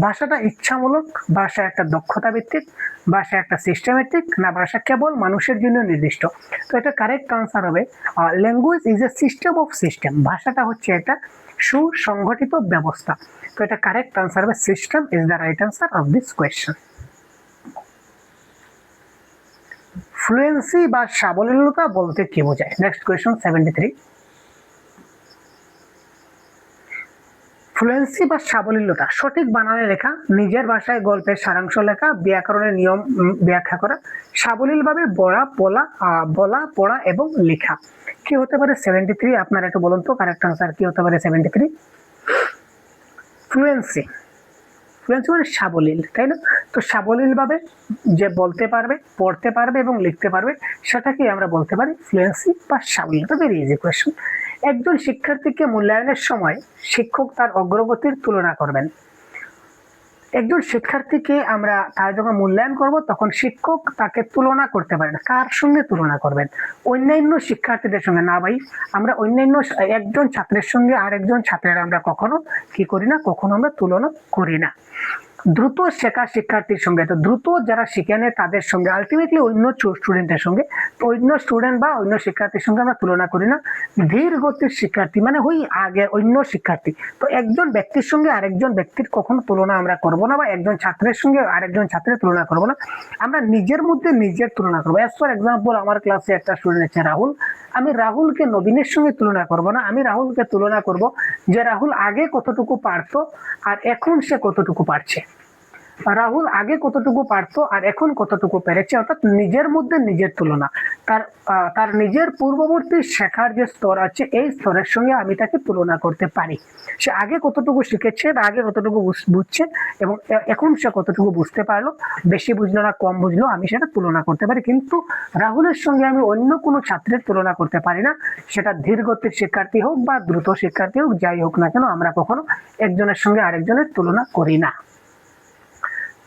ভাষাটা ইচ্ছামূলক, ভাষা একটা দক্ষতা ভিত্তিক, ভাষা একটা সিস্টেমেটিক, না ভাষা কেবল মানুষের জন্য নির্দিষ্ট? তো এটা কারেক্ট আনসার হবে language is a system of system. ভাষাটা হচ্ছে একটা সুসংগঠিত ব্যবস্থা। তো এটা কারেক্ট আনসার হবে, system is the right answer of this question. Fluency বা সাবলীলতা বলতে কি বোঝায়? Next question 73। ফ্লুয়েন্সি বা সাবলীলতা সঠিক বানানে লেখা, নিজের ভাষায় গল্পের সারাংশ লেখা, ব্যাকরণের নিয়ম ব্যাখ্যা করা, সাবলীলভাবে বলা পড়া এবং লেখা। কি হতে পারে 73? আপনারা একটু বলুন তো কারেক্ট আনসার কি হতে পারে 73? ফ্লুয়েন্সি মানে সাবলীল, তাই না? তো সাবলীল ভাবে যে বলতে পারবে, পড়তে পারবে এবং লিখতে পারবে, সেটাকে আমরা বলতে পারি ফ্লুয়েন্সি বা সাবলীলতা। Very easy question. একজন শিক্ষার্থীকে মূল্যায়নের সময় শিক্ষক তার অগ্রগতির তুলনা করবেন। একজন শিক্ষার্থীকে আমরা তার যখন মূল্যায়ন করব, তখন শিক্ষক তাকে তুলনা করতে পারেন। কার সঙ্গে তুলনা করবেন? অন্যান্য শিক্ষার্থীদের সঙ্গে না ভাই। আমরা অন্যান্য একজন ছাত্রের সঙ্গে আরেকজন ছাত্রের আমরা কখনো কি করি না, কখনো আমরা তুলনা করি না। দ্রুত শেখা শিক্ষার্থীর সঙ্গে, তো দ্রুত যারা শিখে নেয় তাদের সঙ্গে, আলটিমেটলি অন্য স্টুডেন্টের সঙ্গে, তো অন্য স্টুডেন্ট বা অন্য শিক্ষার্থীর সঙ্গে আমরা তুলনা করি না। ধীর গতির শিক্ষার্থী মানে ওই আগে অন্য শিক্ষার্থী। তো একজন ব্যক্তির সঙ্গে আরেকজন ব্যক্তির কখনো তুলনা আমরা করব না, বা একজন ছাত্রের সঙ্গে আরেকজন ছাত্রের তুলনা করব না। আমরা নিজের মধ্যে নিজের তুলনা করবো। অ্যাজ ফর এক্সাম্পল, আমার ক্লাসে একটা স্টুডেন্ট আছে রাহুল। আমি রাহুলকে নবীনের সঙ্গে তুলনা করব না, আমি রাহুলকে তুলনা করব যে রাহুল আগে কতটুকু পারতো আর এখন সে কতটুকু পারছে। রাহুল আগে কতটুকু পারতো আর এখন কতটুকু পেরেছে, অর্থাৎ নিজের মধ্যে নিজের তুলনা। তার নিজের পূর্ববর্তী শেখার যে স্তর আছে, এই স্তরের সঙ্গে আমি তাকে তুলনা করতে পারি। সে আগে কতটুকু শিখেছে, আগে কতটুকু বুঝছে, এবং এখন সে কতটুকু বুঝতে পারলো, বেশি বুঝলো না কম বুঝলো, আমি সেটা তুলনা করতে পারি। কিন্তু রাহুলের সঙ্গে আমি অন্য কোনো ছাত্রের তুলনা করতে পারি না। সেটা ধীর গতির শিক্ষার্থী হোক বা দ্রুত শিক্ষার্থী হোক, যাই হোক না কেন, আমরা কখনো একজনের সঙ্গে আরেকজনের তুলনা করি না।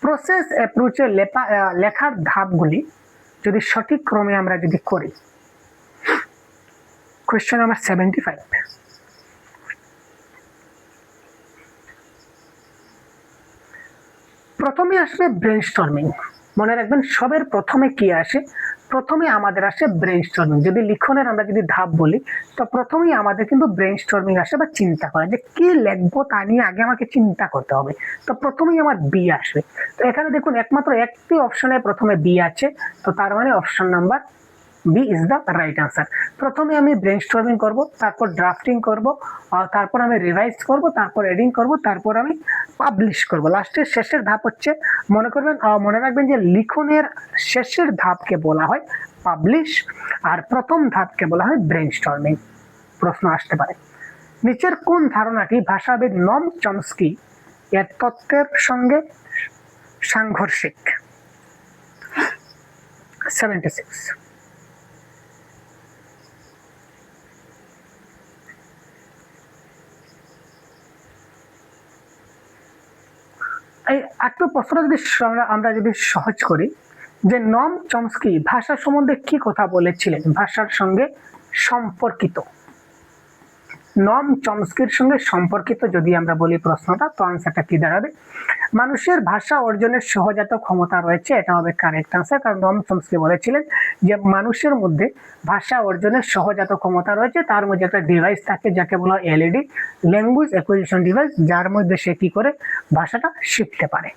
প্রসেস অ্যাপ্রোচে লেখার ধাপগুলি যদি সঠিক ক্রমে আমরা যদি করি, কোয়েশ্চেন নাম্বার 75। প্রথমে আসবে ব্রেনস্টর্মিং। মনে রাখবেন সবের প্রথমে কি আসে, প্রথমে আমাদের আসে ব্রেনস্টর্মিং। যদি লিখনের আমরা যদি ধাপ বলি, তো প্রথমেই আমাদের কিন্তু ব্রেনস্টর্মিং আসে বা চিন্তা করা, যে কি লিখবো তা নিয়ে আগে আমাকে চিন্তা করতে হবে। তো প্রথমেই আমার বি আসবে। তো এখানে দেখুন একমাত্র একটি অপশনে প্রথমে বি আছে, তো তার মানে option number B is the right answer. প্রথমে আমি ব্রেনস্টর্মিং করব, তারপর ড্রাফটিং করব, আর তারপর আমি রিভাইজ করব, তারপর এডিং করব, তারপর আমি পাবলিশ করব। লাস্টের শেষের ধাপ হচ্ছে, মনে রাখবেন যে লিখনের শেষের ধাপকে বলা হয় পাবলিশ, আর প্রথম ধাপকে বলা হয় ব্রেনস্টর্মিং। প্রশ্ন আসতে পারে, নিচের কোন ধারণাটি ভাষাবিদ নম চমস্কি এর তত্ত্বের সঙ্গে সাংঘর্ষিক? 76। এই একটু প্রশ্ন যদি আমরা যদি সহজ করি, যে নম চমস্কি ভাষা সম্বন্ধে কি কথা বলেছিলেন ভাষার সঙ্গে সম্পর্কিত? নম চমস্কির সঙ্গে সম্পর্কিত যদি আমরা বলি প্রশ্নটা, তো আনসারটা কি দাঁড়াবে? মানুষের ভাষা অর্জনের সহজাত ক্ষমতা রয়েছে, এটা হবে কারেক্ট আনসার। কারণ নম চমস্কি বলেছিলেন যে মানুষের মধ্যে ভাষা অর্জনের সহজাত ক্ষমতা রয়েছে, তার মধ্যে একটা ডিভাইস থাকে যাকে বলা হয় এলইডি, ল্যাঙ্গুয়েজ অ্যাকুইজিশন ডিভাইস, যার মধ্যে সে কি করে ভাষাটা শিখতে পারে।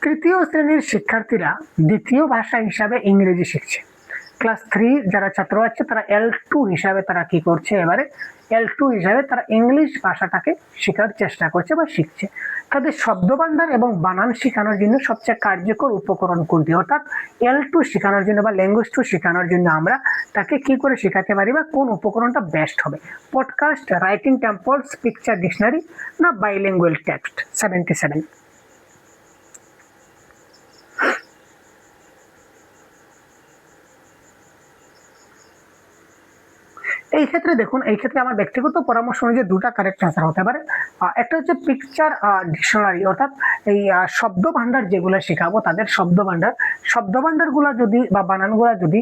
তৃতীয় শ্রেণীর শিক্ষার্থীরা দ্বিতীয় ভাষা হিসাবে ইংরেজি শিখছে। ক্লাস 3 যারা ছাত্র আছে তারা L2 হিসাবে তারা কি করছে, এবারে L2 হিসাবে তারা ইংলিশ ভাষাটাকে শেখার চেষ্টা করছে বা শিখছে। তাদের শব্দভান্ডার এবং বানান শেখানোর জন্য সবচেয়ে কার্যকর উপকরণ কোনটি? অর্থাৎ L2 শেখানোর জন্য বা ল্যাঙ্গুয়েজ 2 শেখানোর জন্য আমরা তাকে কি করে শেখাতে পারি বা কোন উপকরণটা বেস্ট হবে? Podcast, writing temples, picture dictionary না বাইলিঙ্গুয়াল টেক্সট? 77। এই ক্ষেত্রে দেখুন, এই ক্ষেত্রে আমার ব্যক্তিগত পরামর্শ অনুযায়ী দুটা কারেক্ট আনসার হতে পারে। একটা হচ্ছে পিকচার ডিকশনারি, অর্থাৎ এই শব্দ ভান্ডার যেগুলো শেখাবো তাদের শব্দ ভান্ডারগুলো যদি বা বানানগুলো যদি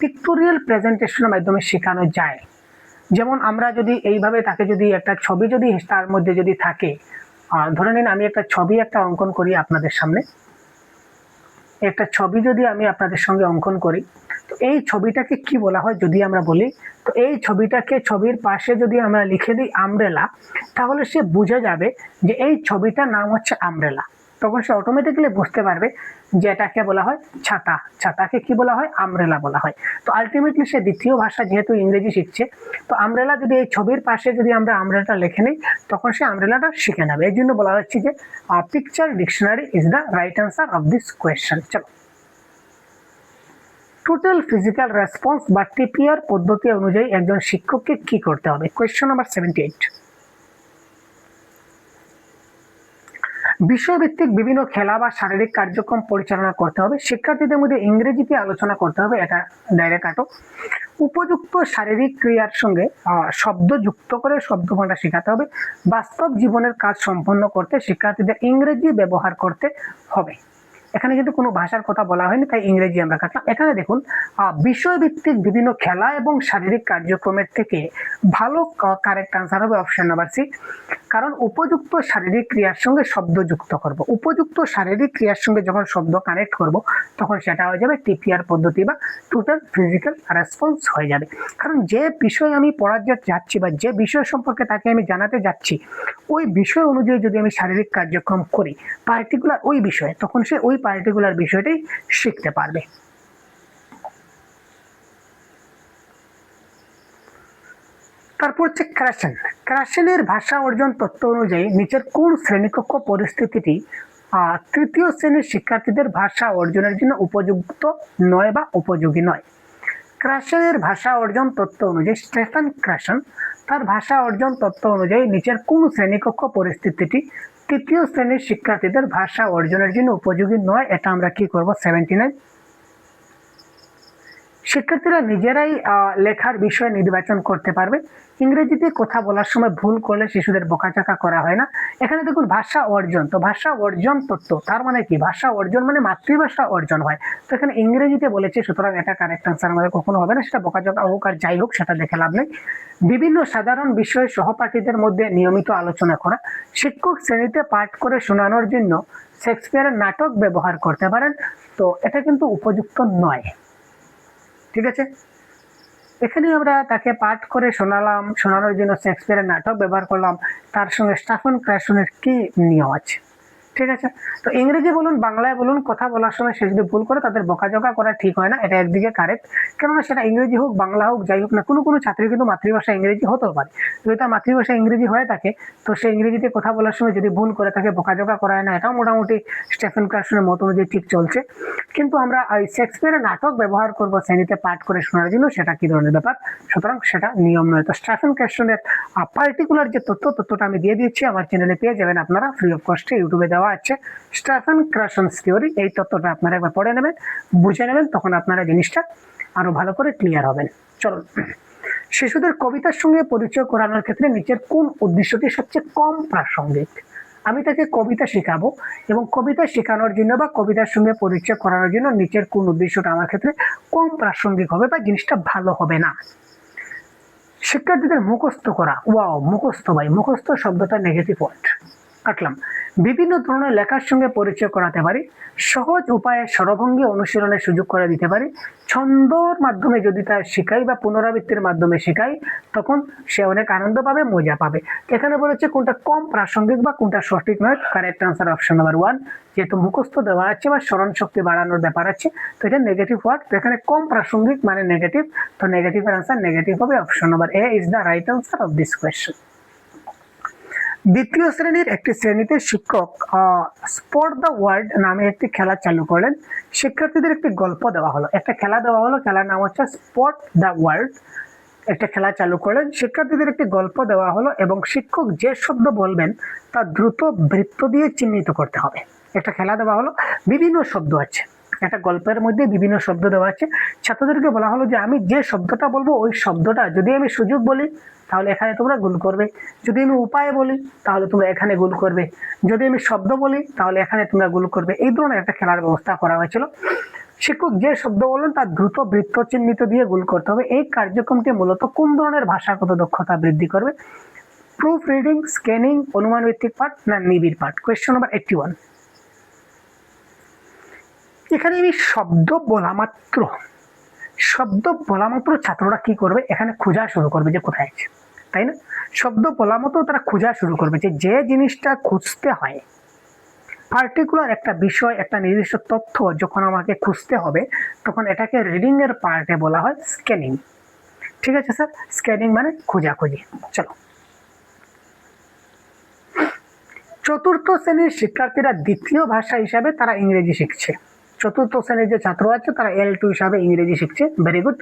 পিক্টোরিয়াল প্রেজেন্টেশনের মাধ্যমে শেখানো যায়, যেমন আমরা যদি এইভাবে তাকে যদি একটা ছবি যদি তার মধ্যে যদি থাকে, ধরে নিন আমি একটা ছবি অঙ্কন করি আপনাদের সামনে, একটা ছবি যদি আমি আপনাদের সঙ্গে অঙ্কন করি, তো এই ছবিটাকে কি বলা হয় যদি আমরা বলি, তো এই ছবিটাকে ছবির পাশে যদি আমরা লিখে দিই আমব্রেলা, তাহলে সে বুঝে যাবে যে এই ছবিটার নাম হচ্ছে আমব্রেলা। তখন সে অটোমেটিক্যালি বুঝতে পারবে যে এটাকে বলা হয় ছাতা, ছাতাকে কি বলা হয়? আমব্রেলা বলা হয়। তো আলটিমেটলি সে দ্বিতীয় ভাষা যেহেতু ইংরেজি শিখছে, তো আমব্রেলা যদি এই ছবির পাশে যদি আমরা আমব্রেলাটা লিখে নিই, তখন সে আমব্রেলাটা শিখে নেবে। এই জন্য বলা হচ্ছে যে picture dictionary is the right answer of this question. চলো, টোটাল ফিজিক্যাল রেসপন্স বা টিপিআর পদ্ধতি অনুযায়ী একজন শিক্ষককে কি করতে হবে? Question number 78। বিষয়ভিত্তিক বিভিন্ন খেলা বা শারীরিক কার্যক্রম পরিচালনা করতে হবে। শিক্ষার্থীদের মধ্যে ইংরেজিতে আলোচনা করতে হবে, এটা ডাইরেক্ট কাটো। উপযুক্ত শারীরিক ক্রিয়ার সঙ্গে শব্দ যুক্ত করে শব্দভান্ডার শেখাতে হবে। বাস্তব জীবনের কাজ সম্পন্ন করতে শিক্ষার্থীদের ইংরেজি ব্যবহার করতে হবে। এখানে কিন্তু কোনো ভাষার কথা বলা হয়নি, তাই ইংরেজি আমরা কাটলাম। এখানে দেখুন বিষয়ভিত্তিক বিভিন্ন খেলা এবং শারীরিক কার্যক্রমের থেকে ভালো কারেক্ট আনসার হবে অপশন নাম্বার সি। কারণ উপযুক্ত শারীরিক ক্রিয়ার সঙ্গে শব্দ যুক্ত করব, উপযুক্ত শারীরিক ক্রিয়ার সঙ্গে যখন শব্দ কানেক্ট করব, তখন সেটা হয়ে যাবে টিপিআর পদ্ধতি বা টোটাল ফিজিক্যাল রেসপন্স হয়ে যাবে। কারণ যে বিষয় আমি পড়াতে যাচ্ছি বা যে বিষয় সম্পর্কে তাকে আমি জানাতে যাচ্ছি, ওই বিষয় অনুযায়ী যদি আমি শারীরিক কার্যক্রম করি পার্টিকুলার ওই বিষয়ে, তখন সে ওই পার্টিকুলার বিষয়টাই শিখতে পারবে। তারপর হচ্ছে ক্রাসেনের ভাষা অর্জন তত্ত্ব অনুযায়ী নিচের কোন শ্রেণীকক্ষ পরিস্থিতিটি তৃতীয় শ্রেণীর শিক্ষার্থীদের ভাষা অর্জনের জন্য উপযুক্ত নয় বা উপযোগী নয়? ক্রাসেনের ভাষা অর্জন তত্ত্ব অনুযায়ী, স্টেফেন ক্রাসেন তার ভাষা অর্জন তত্ত্ব অনুযায়ী নিচের কোন শ্রেণীকক্ষ পরিস্থিতিটি তৃতীয় শ্রেণীর শিক্ষার্থীদের ভাষা অর্জনের জন্য উপযোগী নয়? এটা আমরা কি করব? 79। শিক্ষার্থীরা নিজেরাই লেখার বিষয় নির্বাচন করতে পারবে। ইংরেজিতে কথা বলার সময় ভুল করলে শিশুদের বকাঝকা করা হয় না। এখানে দেখুন ভাষা অর্জন, তো ভাষা অর্জন তত্ত্ব, তার মানে কি ভাষা অর্জন মানে মাতৃভাষা অর্জন হয়। তো এখানে ইংরেজিতে বলেছে, সুতরাং এটা কারেক্ট আনসার আমাদের কখনো হবে না, সেটা বকাঝকা হোক আর যাই হোক সেটা দেখে লাভ নেই। বিভিন্ন সাধারণ বিষয়ে সহপাঠীদের মধ্যে নিয়মিত আলোচনা করা। শিক্ষক শ্রেণীতে পাঠ করে শোনানোর জন্য শেক্সপিয়ারের নাটক ব্যবহার করতে পারেন। তো এটা কিন্তু উপযুক্ত নয়, ঠিক আছে। এখানে আমরা তাকে পাঠ করে শোনালাম, শোনানোর জন্য শেক্সপিয়ারের নাটক ব্যবহার করলাম, তার সঙ্গে স্টাফেন ক্রাশনের কি নিয়ম আছে, ঠিক আছে। তো ইংরেজি বলুন বাংলায় বলুন, কথা বলার সময় সে যদি ভুল করে তাদের বকাঝকা করা ঠিক হয় না, এটা একদিকে কারেক্ট। কেননা সেটা ইংরেজি হোক বাংলা হোক যাই হোক না, কোনো কোনো ছাত্রী কিন্তু মাতৃভাষা ইংরেজি হতেও পারে। যদি তার মাতৃভাষা ইংরেজি হয়ে থাকে, তো সে ইংরেজিতে কথা বলার সময় যদি ভুল করে তাকে বকাঝকা করা হয় না, এটাও মোটামুটি স্টেফেন ক্রাশনের মত অনুযায়ী ঠিক চলছে। কিন্তু আমরা ওই শেক্সপিয়ারের নাটক ব্যবহার করব শ্রেণীতে পাঠ করে শোনার জন্য, সেটা কি ধরনের ব্যাপার, সুতরাং সেটা নিয়ম নয়। তো স্টেফেন ক্রাশনের পার্টিকুলার যে তথ্যটা আমি দিয়ে দিচ্ছি, আমার চ্যানেলে পেয়ে যাবেন আপনারা ফ্রি অফ কস্টে, ইউটিউবে দেওয়া আছে স্টেফেন ক্রাশনস থিওরি। এই তথ্যটা আপনারা একবার পড়ে নেবেন, বুঝে নেবেন, তখন আপনারা জিনিসটা আরো ভালো করে ক্লিয়ার হবেন। চলুন, শিশুদের কবিতার সঙ্গে পরিচয় করানোর ক্ষেত্রে নিচের কোন উদ্দেশ্যটি সবচেয়ে কম প্রাসঙ্গিক? আমি তাকে কবিতা শেখাবো এবং কবিতা শেখানোর জন্য বা কবিতার সঙ্গে পরিচয় করানোর জন্য নিচের কোন উদ্দেশ্যটা আমার ক্ষেত্রে কম প্রাসঙ্গিক হবে বা জিনিসটা ভালো হবে না? শিক্ষার্থীদের মুখস্থ করা। ওয়াও, মুখস্থ ভাই, মুখস্থ শব্দটা নেগেটিভ ওয়ার্ড, কাটলাম। বিভিন্ন ধরনের লেখার সঙ্গে পরিচয় করাতে পারি, সহজ উপায়ে স্বরভঙ্গি অনুশীলনের সুযোগ করে দিতে পারি, ছন্দর মাধ্যমে যদি তার শেখাই বা পুনরাবৃত্তির মাধ্যমে শেখাই, তখন সে অনেক আনন্দ পাবে, মজা পাবে। এখানে বলেছে কোনটা কম প্রাসঙ্গিক বা কোনটা সঠিক নয়। কারেক্ট আনসার অপশন নাম্বার 1, যেহেতু মুখস্থ দেওয়া আছে বা স্মরণ শক্তি বাড়ানোর ব্যাপার আছে, তো এটা নেগেটিভ ওয়ার্ড। তো এখানে কম প্রাসঙ্গিক মানে নেগেটিভ, তো নেগেটিভের আনসার নেগেটিভ হবে। Option number A is the right answer of this question. দ্বিতীয় শ্রেণীর একটি শ্রেণীতে শিক্ষক স্পট দ্য ওয়ার্ল্ড নামে একটি খেলা চালু করলেন। শিক্ষার্থীদের একটি গল্প দেওয়া হলো, একটা খেলা দেওয়া হলো, খেলার নাম হচ্ছে স্পট দ্য ওয়ার্ল্ড। একটা খেলা চালু করলেন, শিক্ষার্থীদের একটি গল্প দেওয়া হলো এবং শিক্ষক যে শব্দ বলবেন তা দ্রুত বৃত্ত দিয়ে চিহ্নিত করতে হবে। একটা খেলা দেওয়া হলো, বিভিন্ন শব্দ আছে, একটা গল্পের মধ্যে বিভিন্ন শব্দ দেওয়া আছে। ছাত্রদেরকে বলা হলো যে আমি যে শব্দটা বলবো ওই শব্দটা যদি আমি সুযোগ বলি তাহলে এখানে তোমরা গুণ করবে, যদি আমি উপায় বলি তাহলে তোমরা এখানে গুণ করবে, যদি আমি শব্দ বলি তাহলে এখানে তোমরা গুণ করবে। এই ধরনের একটা খেলার ব্যবস্থা করা হয়েছিল। শিক্ষক যে শব্দ বলেন তার দ্রুত বৃত্ত চিহ্নিত দিয়ে গুণ করতে হবে। এই কার্যক্রমটি মূলত কোন ধরনের ভাষাগত দক্ষতা বৃদ্ধি করবে? প্রুফ রিডিং, স্ক্যানিং, অনুমান ভিত্তিক পাঠ না নিবিড় পাঠ? Question number 81। এখানে আমি শব্দ বলা মাত্র ছাত্ররা কি করবে, এখানে খোঁজা শুরু করবে যে কোথায় আছে, তাই না? শব্দ বলা মাত্র তারা খোঁজা শুরু করবে, যে জিনিসটা খুঁজতে হয়, পার্টিকুলার একটা বিষয়, একটা নির্দিষ্ট তথ্য যখন আমাকে খুঁজতে হবে, তখন এটাকে রিডিং এর পার্টে বলা হয় স্ক্যানিং। ঠিক আছে স্যার, স্ক্যানিং মানে খোঁজাখুঁজি। চলো, চতুর্থ শ্রেণীর শিক্ষার্থীরা দ্বিতীয় ভাষা হিসাবে তারা ইংরেজি শিখছে। চতুর্থ শ্রেণীর যে ছাত্র আছে তারা L2 হিসাবে ইংরেজি শিখছে। Very good.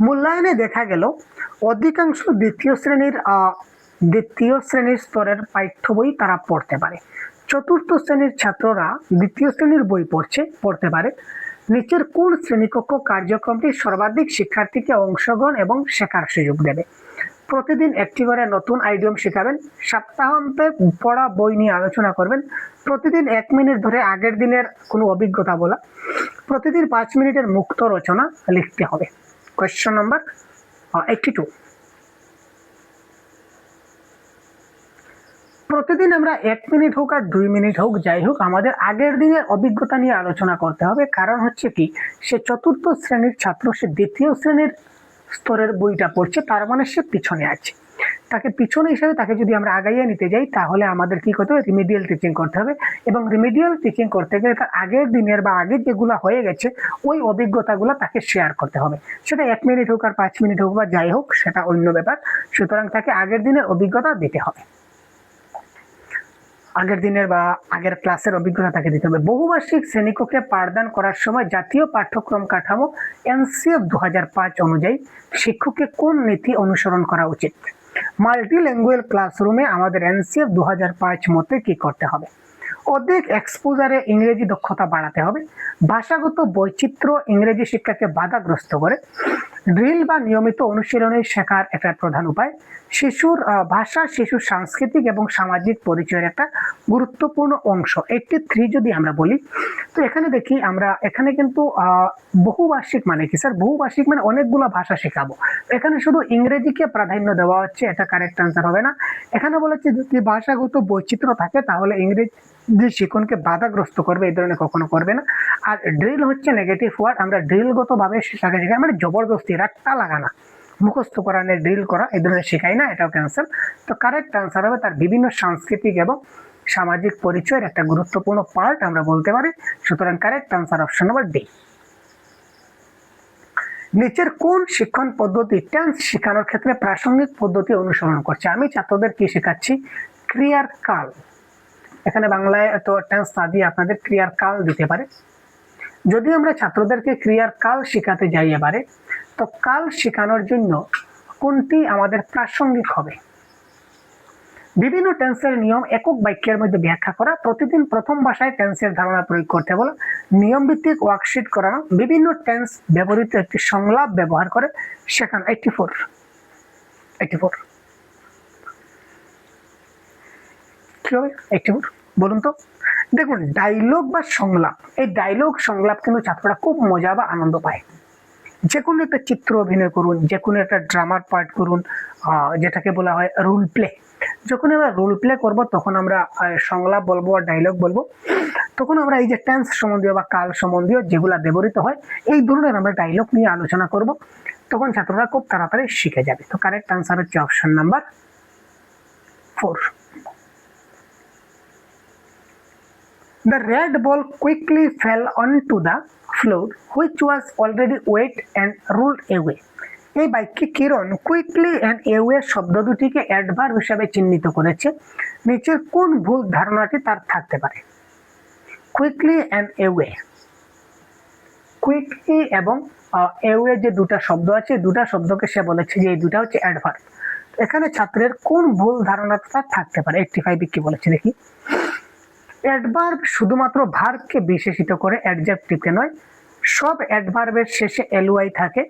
মূল্যায়নে দেখা গেল অধিকাংশ দ্বিতীয় শ্রেণীর স্তরের পাঠ্য বই তারা পড়তে পারে। চতুর্থ শ্রেণীর ছাত্ররা দ্বিতীয় শ্রেণীর বই পড়তে পারে। নিচের কোন শ্রেণীকক্ষ কার্যক্রমটি সর্বাধিক শিক্ষার্থীকে অংশগ্রহণ এবং শেখার সুযোগ দেবে? প্রতিদিন একটি করে নতুন আইডিয়ম শেখাবেন, সপ্তাহান্তে পড়া বই নিয়ে আলোচনা করবেন, প্রতিদিন 1 মিনিট ধরে আগের দিনের কোনো অভিজ্ঞতা বলা, প্রতিদিন 5 মিনিটের মুক্ত রচনা লিখতে হবে। Question number 82। প্রতিদিন আমরা 1 মিনিট হোক আর 2 মিনিট হোক যাই হোক, আমাদের আগের দিনের অভিজ্ঞতা নিয়ে আলোচনা করতে হবে। কারণ হচ্ছে কি, সে চতুর্থ শ্রেণীর ছাত্র, সে দ্বিতীয় শ্রেণীর স্তরের বইটা পড়ছে, তার মানে সে পিছনে আছে। তাকে পিছনে হিসেবে তাকে যদি আমরা আগাইয়ে নিতে যাই, তাহলে আমাদের কি করতে হবে? রিমিডিয়াল টিচিং করতে হবে। এবং রিমিডিয়াল টিচিং করতে গেলে তার আগের দিনের বা আগের যেগুলো হয়ে গেছে ওই অভিজ্ঞতাগুলো তাকে শেয়ার করতে হবে। সেটা 1 মিনিট হোক আর 5 মিনিট হোক বা যাই হোক, সেটা অন্য ব্যাপার। সুতরাং তাকে আগের দিনের অভিজ্ঞতা দিতে হবে, আগের দিনের বা আগের ক্লাসের অভিজ্ঞতা তাকে দিতে হবে। বহুভাষিক শ্রেণীকক্ষে পাঠদান করার সময় জাতীয় পাঠ্যক্রম কাঠামো NCF 2005 অনুযায়ী শিক্ষককে কোন নীতি অনুসরণ করা উচিত? মাল্টিল্যাঙ্গুয়াল ক্লাসরুমে আমাদের NCF 2005 মতে কি করতে হবে? অধিক এক্সপোজারে ইংরেজি দক্ষতা বাড়াতে হবে, ভাষাগত বৈচিত্র্য ইংরেজি শিক্ষাকে বাধাগ্রস্ত করে, ড্রিল বা নিয়মিত অনুশীলনে শেখার একটা প্রধান উপায়, শিশুর ভাষা শিশুর সাংস্কৃতিক এবং সামাজিক পরিচয়ের একটা গুরুত্বপূর্ণ অংশ। 83 যদি আমরা বলি, তো এখানে দেখি আমরা এখানে কিন্তু বহুভাষিক মানে কি স্যার? বহুভাষিক মানে অনেকগুলো ভাষা শেখাবো, এখানে শুধু ইংরেজিকে প্রাধান্য দেওয়া হচ্ছে, এটা কারেক্ট আনসার হবে না। এখানে বলেছে যদি ভাষাগত বৈচিত্র্য থাকে তাহলে ইংরেজি শিক্ষণকে বাধাগ্রস্ত করবে, এই ধরনের কখনো করবে না। আর ড্রিল হচ্ছে নেগেটিভ ওয়ার্ড, আমরা ড্রিলগত ভাবে শেখাকে শেখাই, মানে জবরদস্তি রাট্টা লাগানা, মুখস্থ করা নিয়ে ড্রিল করা এই ধরনের শেখাই না, এটাও ক্যান্সেল। তো কারেক্ট আনসার হবে তার বিভিন্ন সাংস্কৃতিক এবং সামাজিক পরিচয়ের একটা গুরুত্বপূর্ণ পার্ট আমরা বলতে পারি। সুতরাং correct answer option number D. নিচের কোন শিক্ষণ পদ্ধতি টেন্স শেখানোর ক্ষেত্রে প্রাসঙ্গিক পদ্ধতি অনুসরণ করছে? আমি ছাত্রদের কি শেখাচ্ছি? ক্রিয়ার কাল। এখানে বাংলায় তো টেন্স না দিয়ে আপনাদের ক্রিয়ার কাল দিতে পারে। যদি আমরা ছাত্রদেরকে ক্রিয়ার কাল শেখাতে যাই এবারে, তো কাল শেখানোর জন্য কোনটি আমাদের প্রাসঙ্গিক হবে? বিভিন্ন টেন্সের নিয়ম একক বাক্যের মধ্যে ব্যাখ্যা করা, প্রতিদিন প্রথম ভাষায় টেন্সের ধারণা প্রয়োগ করতে বলা, নিয়ম ভিত্তিক ওয়ার্কশিট করানো, বিভিন্ন টেন্স ব্যবহৃত একটি সংলাপ ব্যবহার করে শেখানো। 84 কি হবে? 84 বলুন তো। দেখুন, ডায়লগ বা সংলাপ, এই ডায়লগ সংলাপ কিন্তু ছাত্ররা খুব মজা বা আনন্দ পায়। যে কোনো একটা চিত্র অভিনয় করুন, যে কোনো একটা ড্রামার পার্ট করুন, যেটাকে বলা হয় রোল প্লে। যখন আমরা রোল প্লে করবো তখন আমরা সংলাপ বলবো আর ডায়লগ বলবো, তখন আমরা এই যে টেন্স সম্বন্ধীয় বা কাল সম্বন্ধীয় যেগুলা ব্যবহৃত হয় এই ধরনের আমরা ডায়লগ নিয়ে আলোচনা করব, তখন ছাত্ররা খুব তাড়াতাড়ি শিখে যাবে। তো কারেক্ট আনসার হচ্ছে option number 4। The red ball quickly fell onto the floor, which was already wet and rolled away. এই বাক্যে কিরণ কুইকলি অ্যান্ড এওয়ে শব্দ দুটিকে অ্যাডভার্ব হিসাবে চিহ্নিত করেছে। নিচের কোন ভুল ধারণাটি তার থাকতে পারে? কুইকলি অ্যান্ড এওয়ে, কুইকলি এবং এওয়ে যে দুটা শব্দ আছে, দুটা শব্দকে সে বলেছে যে এই দুটা হচ্ছে অ্যাডভার্ব। এখানে ছাত্রের কোন ভুল ধারণাটা থাকতে পারে? 85 কি বলেছে দেখি। অ্যাডভার্ব শুধুমাত্র ভার্বকে বিশেষিত করে, অ্যাডজেক্টিভকে নয়। সব অ্যাডভার্বের শেষে এলওয়াই থাকে,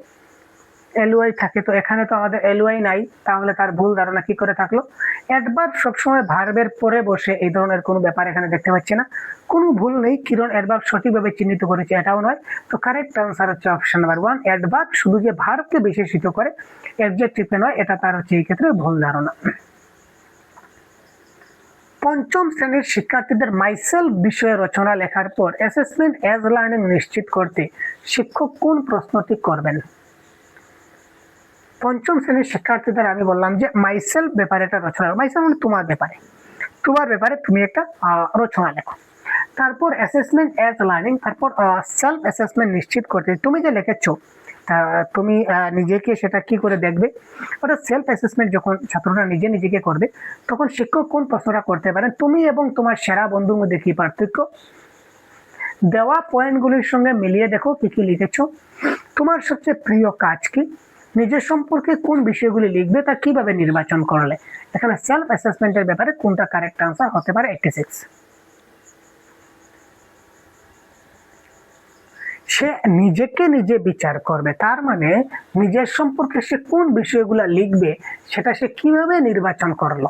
এলওয়াই থাকে, তো এখানে তো আমাদের এলওয়াই নাই, তাহলে তার ভুল ধারণা কি করে থাকলো? অ্যাডভার্ব সবসময় ভার্বের পরে বসে, এই ধরনের কোনো ব্যাপার এখানে দেখতে পাচ্ছি না, কোনো ভুল নেই। কিরণ অ্যাডভার্ব সঠিকভাবে চিহ্নিত করেছে, এটাও নয়। তো কারেক্ট আনসার হচ্ছে অপশন নাম্বার 1। অ্যাডভার্ব শুধু যে ভার্বকে বিশেষিত করে, অ্যাডজেক্টিভকে নয়, এটা তার হচ্ছে এই ক্ষেত্রে ভুল ধারণা। পঞ্চম শ্রেণীর শিক্ষার্থীদের মাইসেলফ বিষয়ে রচনা লেখার পর অ্যাসেসমেন্ট অ্যাজ লার্নিং নিশ্চিত করতে শিক্ষক কোন প্রশ্নটি করবেন? পঞ্চম শ্রেণীর শিক্ষার্থীদের আমি বললাম যে মাইসেলফ ব্যাপারে একটা রচনা, মাইসেলফ মানে তোমার ব্যাপারে তুমি একটা রচনা লেখো। তারপর অ্যাসেসমেন্ট অ্যাজ লার্নিং, তারপর সেলফ অ্যাসেসমেন্ট নিশ্চিত করতে তুমি যে লিখেছো তুমি নিজেকে সেটা কি করে দেখবে? অর্থাৎ সেলফ অ্যাসেসমেন্ট যখন ছাত্ররা নিজেকে করবে তখন শিক্ষক কোন প্রশ্নটা করতে পারেন? তুমি এবং তোমার সেরা বন্ধুর মধ্যে কি পার্থক্য? দেওয়া পয়েন্টগুলির সঙ্গে মিলিয়ে দেখো কি কি লিখেছো। তোমার সবচেয়ে প্রিয় কাজ কি? নিজের সম্পর্কে কোন বিষয়গুলি লিখবে তা কিভাবে নির্বাচন করলে? এখানে সেলফ অ্যাসেসমেন্টের ব্যাপারে কোনটা কারেক্ট আনসার হতে পারে? 86। সে নিজেকে নিজে বিচার করবে, তার মানে নিজের সম্পর্কে সে কোন বিষয়গুলো লিখবে সেটা সে কিভাবে নির্বাচন করলো,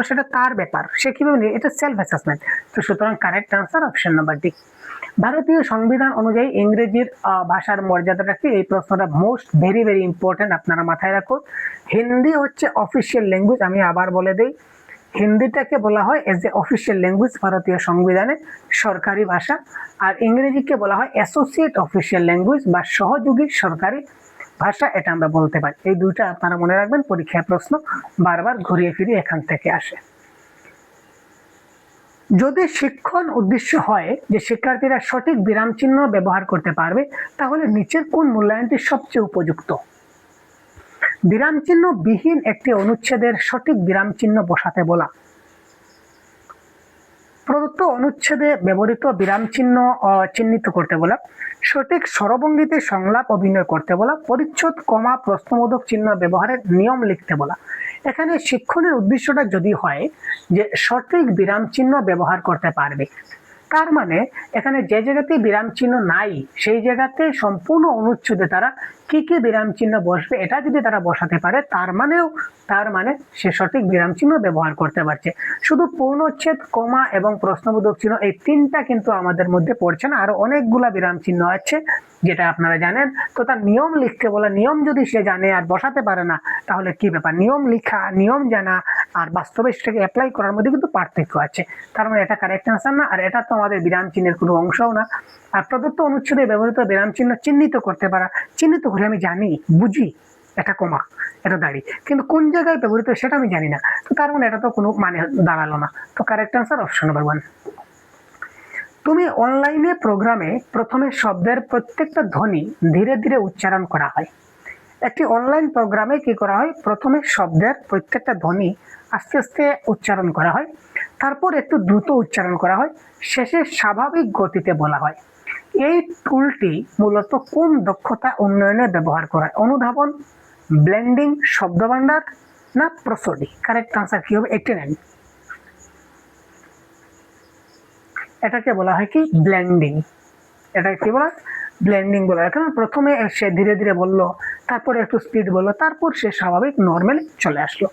সেটা তার ব্যাপার, সে কিভাবে, এটা সেলফ অ্যাসেসমেন্ট। তো সুতরাং correct answer option number D. ভারতীয় সংবিধান অনুযায়ী ইংরেজির ভাষার মর্যাদাটা কি? এই প্রশ্নটা মোস্ট ভেরি ইম্পর্টেন্ট, আপনারা মাথায় রাখুন। হিন্দি হচ্ছে অফিসিয়াল ল্যাঙ্গুয়েজ, আমি আবার বলে দিই, হিন্দিটাকে বলা হয় এজ এ অফিসিয়াল ল্যাঙ্গুয়েজ ভারতীয় সংবিধানে, সরকারি ভাষা। আর ইংরেজিকে বলা হয় অ্যাসোসিয়েট অফিসিয়াল ল্যাঙ্গুয়েজ বা সহযোগী সরকারি ভাষা, এটা আমরা বলতে পারি। এই দুইটা আপনারা মনে রাখবেন, পরীক্ষায় প্রশ্ন বারবার ঘুরিয়ে ফিরিয়ে এখান থেকে আসে। যদি শিক্ষণ উদ্দেশ্য হয় যে শিক্ষার্থীরা সঠিক বিরাম চিহ্ন ব্যবহার করতে পারবে, তাহলে নিচের কোন মূল্যায়নটি সবচেয়ে উপযুক্ত? বিরাম চিহ্ন বিহীন একটি অনুচ্ছেদের সঠিক বিরাম চিহ্ন বসাতে বলা, প্রদত্ত অনুচ্ছেদে ব্যবহৃত বিরাম চিহ্ন চিহ্নিত করতে বলা, সঠিক স্বরভঙ্গিতে সংলাপ অভিনয় করতে বলা, পরিচ্ছদ কমা প্রশ্নবোধক চিহ্ন ব্যবহারের নিয়ম লিখতে বলা। এখানে শিক্ষণের উদ্দেশ্যটা যদি হয় যে সঠিক বিরাম চিহ্ন ব্যবহার করতে পারবে, তার মানে এখানে যে জায়গাতে বিরাম চিহ্ন নাই সেই জায়গাতে সম্পূর্ণ অনুচ্ছেদে তারা কি কি বিরাম চিহ্ন বসবে এটা যদি তারা বসাতে পারে, তার মানে সে সঠিক বিরাম চিহ্ন ব্যবহার করতে পারছে। শুধু পূর্ণচ্ছেদ, কমা এবং প্রশ্নবোধক চিহ্ন এই তিনটা কিন্তু আমাদের মধ্যে পড়ছে না, আরো অনেকগুলা বিরাম চিহ্ন আছে যেটা আপনারা জানেন। তো তার নিয়ম লিখতে বলা, নিয়ম যদি সে জানে আর বসাতে পারে না তাহলে কি ব্যাপার? নিয়ম লিখা, নিয়ম জানা আর বাস্তবে সেটাকে অ্যাপ্লাই করার মধ্যে কিন্তু পার্থক্য আছে। তার মানে এটা কারেক্ট অ্যান্সার না, আর এটা তো আমাদের বিরাম চিহ্নের কোনো অংশও না। আর প্রদত্ত অনুচ্ছেদে ব্যবহৃত বিরাম চিহ্ন চিহ্নিত করতে পারা, চিহ্নিত করে আমি জানি, বুঝি এটা কমা, এটা দাঁড়ি, কিন্তু কোন জায়গায় ব্যবহৃত সেটা আমি জানি না, তো তার মানে এটা তো কোনো মানে দাঁড়ালো না। তো কারেক্ট অ্যান্সার অপশন নাম্বার 1। তুমি অনলাইনে প্রোগ্রামে প্রথমে শব্দের প্রত্যেকটা ধ্বনি ধীরে ধীরে উচ্চারণ করা হয়। একটি অনলাইন প্রোগ্রামে কি করা হয়? প্রথমে শব্দের প্রত্যেকটা ধ্বনি আস্তে আস্তে উচ্চারণ করা হয়, তারপর একটু দ্রুত উচ্চারণ করা হয়, শেষে স্বাভাবিক গতিতে বলা হয়। এই টুলটি মূলত কোন দক্ষতা উন্নয়নে ব্যবহার করা হয়? অনুধাবন, ব্লেন্ডিং, শব্দভাণ্ডার না প্রসোডি? কারেক্ট আনসার কি হবে? 89। এটাকে বলা হয় কি? ব্লেন্ডিং। এটা কি বলা? ব্লেন্ডিং বলা হয়। কারণ প্রথমে সে ধীরে ধীরে বললো, তারপরে একটু স্পিড বললো, তারপর সে স্বাভাবিক নর্মালি চলে আসলো।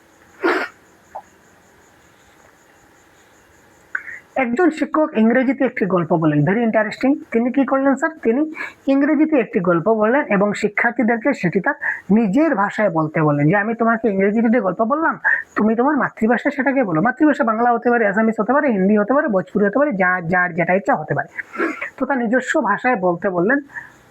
একজন শিক্ষক ইংরেজিতে একটি গল্প বলেন, ভেরি ইন্টারেস্টিং। তিনি কি করলেন স্যার? তিনি ইংরেজিতে একটি গল্প বললেন এবং শিক্ষার্থীদেরকে সেটি তার নিজের ভাষায় বলতে বললেন, যে আমি তোমাকে ইংরেজিতে গল্প বললাম, তুমি তোমার মাতৃভাষায় সেটাকে বলো। মাতৃভাষা বাংলা হতে পারে, আসামিস হতে পারে, হিন্দি হতে পারে, ভোজপুরি হতে পারে, যার যেটা ইচ্ছা হতে পারে। তো তার নিজস্ব ভাষায় বলতে বললেন।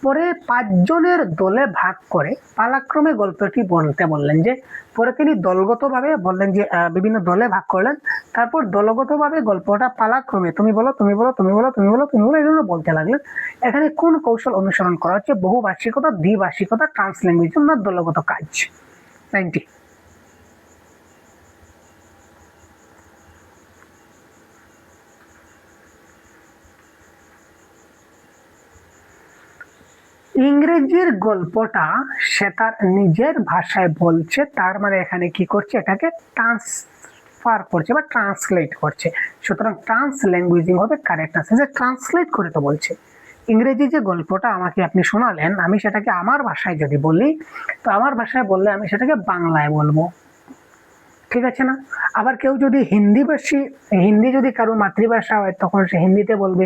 পরে 5 জনের দলে ভাগ করে পালাক্রমে গল্পটি বলতে বললেন। যে পরে তিনি দলগতভাবে বললেন, যে বিভিন্ন দলে ভাগ করলেন, তারপর দলগতভাবে গল্পটা পালাক্রমে তুমি বলো, তুমি বলো, তুমি বলো, তুমি বলো, তুমি বলো, এগুলো বলতে লাগলেন। এখানে কোন কৌশল অনুসরণ করা হচ্ছে? বহুভাষিকতা, দ্বিভাষিকতা, ট্রান্সল্যাঙ্গুয়েজ না দলগত কাজ? 90। ইংরেজির গল্পটা সে তার নিজের ভাষায় বলছে, তার মানে এখানে কি করছে? এটাকে ট্রান্সফার করছে বা ট্রান্সলেট করছে। সুতরাং ট্রান্সল্যাঙ্গুয়েজিং হবে কারেক্ট আনসার। যে ট্রান্সলেট করে তো বলছে। ইংরেজি যে গল্পটা আমাকে আপনি শোনালেন, আমি সেটাকে আমার ভাষায় যদি বলি, তো আমার ভাষায় বললে আমি সেটাকে বাংলায় বলবো, ঠিক আছে না? আবার কেউ যদি হিন্দি যদি কারোর মাতৃভাষা হয় তখন সে হিন্দিতে বলবে,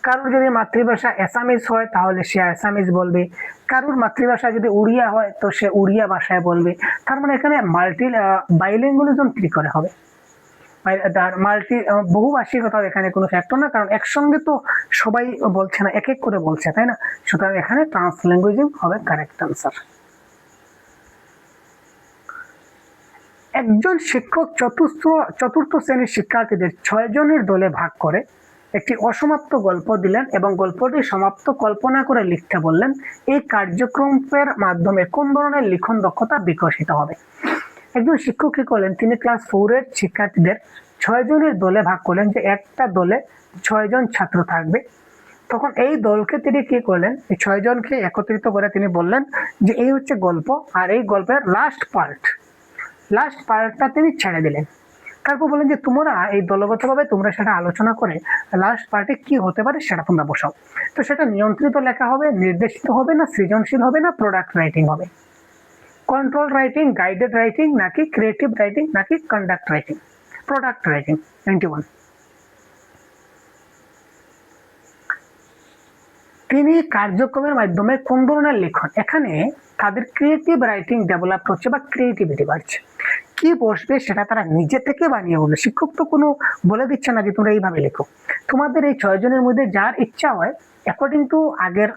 কারোর যদি মাতৃভাষা অ্যাসামিজ হয় তাহলে সে অ্যাসামিজ বলবে, কারোর মাতৃভাষা যদি উড়িয়া হয় তো সে উড়িয়া ভাষায় বলবে। তার মানে এখানে বাইলিঙ্গুয়ালিজম কি করে হবে? বহুভাষিকতা এখানে কোনো ফ্যাক্টর না, কারণ একসঙ্গে তো সবাই বলছে না, এক এক করে বলছে, তাই না? সুতরাং এখানে ট্রান্সল্যাঙ্গুয়েজিং হবে কারেক্ট আনসার। একজন শিক্ষক চতুর্থ শ্রেণীর শিক্ষার্থীদের 6 জনের দলে ভাগ করে একটি অসমাপ্ত গল্প দিলেন এবং গল্পটি সমাপ্ত কল্পনা করে লিখতে বললেন। এই কার্যক্রমের মাধ্যমে কোন ধরনের লিখন দক্ষতা বিকশিত হবে? একজন শিক্ষক কি করলেন? তিনি ক্লাস 4 এর শিক্ষার্থীদের 6 জনের দলে ভাগ করলেন, যে একটা দলে 6 জন ছাত্র থাকবে। তখন এই দলকে তিনি কি করলেন? এই 6 জনকে একত্রিত করে তিনি বললেন যে এই হচ্ছে গল্প, আর এই গল্পের লাস্ট পার্টটা তিনি ছেড়ে দিলেন। তারপর বলেন যে তোমরা এই দলগতভাবে তোমরা সেটা আলোচনা করে লাস্ট পার্টে কি হতে পারে সেটা তোমরা বসাও। তো সেটা নিয়ন্ত্রিত লেখা হবে, নির্দেশিত হবে না, সৃজনশীল হবে না, প্রোডাক্ট রাইটিং হবে? কন্ট্রোল রাইটিং, গাইডেড রাইটিং, নাকি ক্রিয়েটিভ রাইটিং, নাকি কন্ডাক্ট রাইটিং? Product writing. 91। তিনি কার্যক্রমের মাধ্যমে কোন ধরনের লেখন? এখানে তাদের ক্রিয়েটিভ রাইটিং ডেভেলপ হচ্ছে বা ক্রিয়েটিভিটি বাড়ছে। কি বসবে সেটা তারা নিজে থেকে বানিয়ে বলবে। শিক্ষক তো কোনো বলে দিচ্ছে না যে তোমরা এইভাবে লেখো। তোমাদের এই 6 জনের মধ্যে যার ইচ্ছা হয়, অ্যাকর্ডিং টু আগের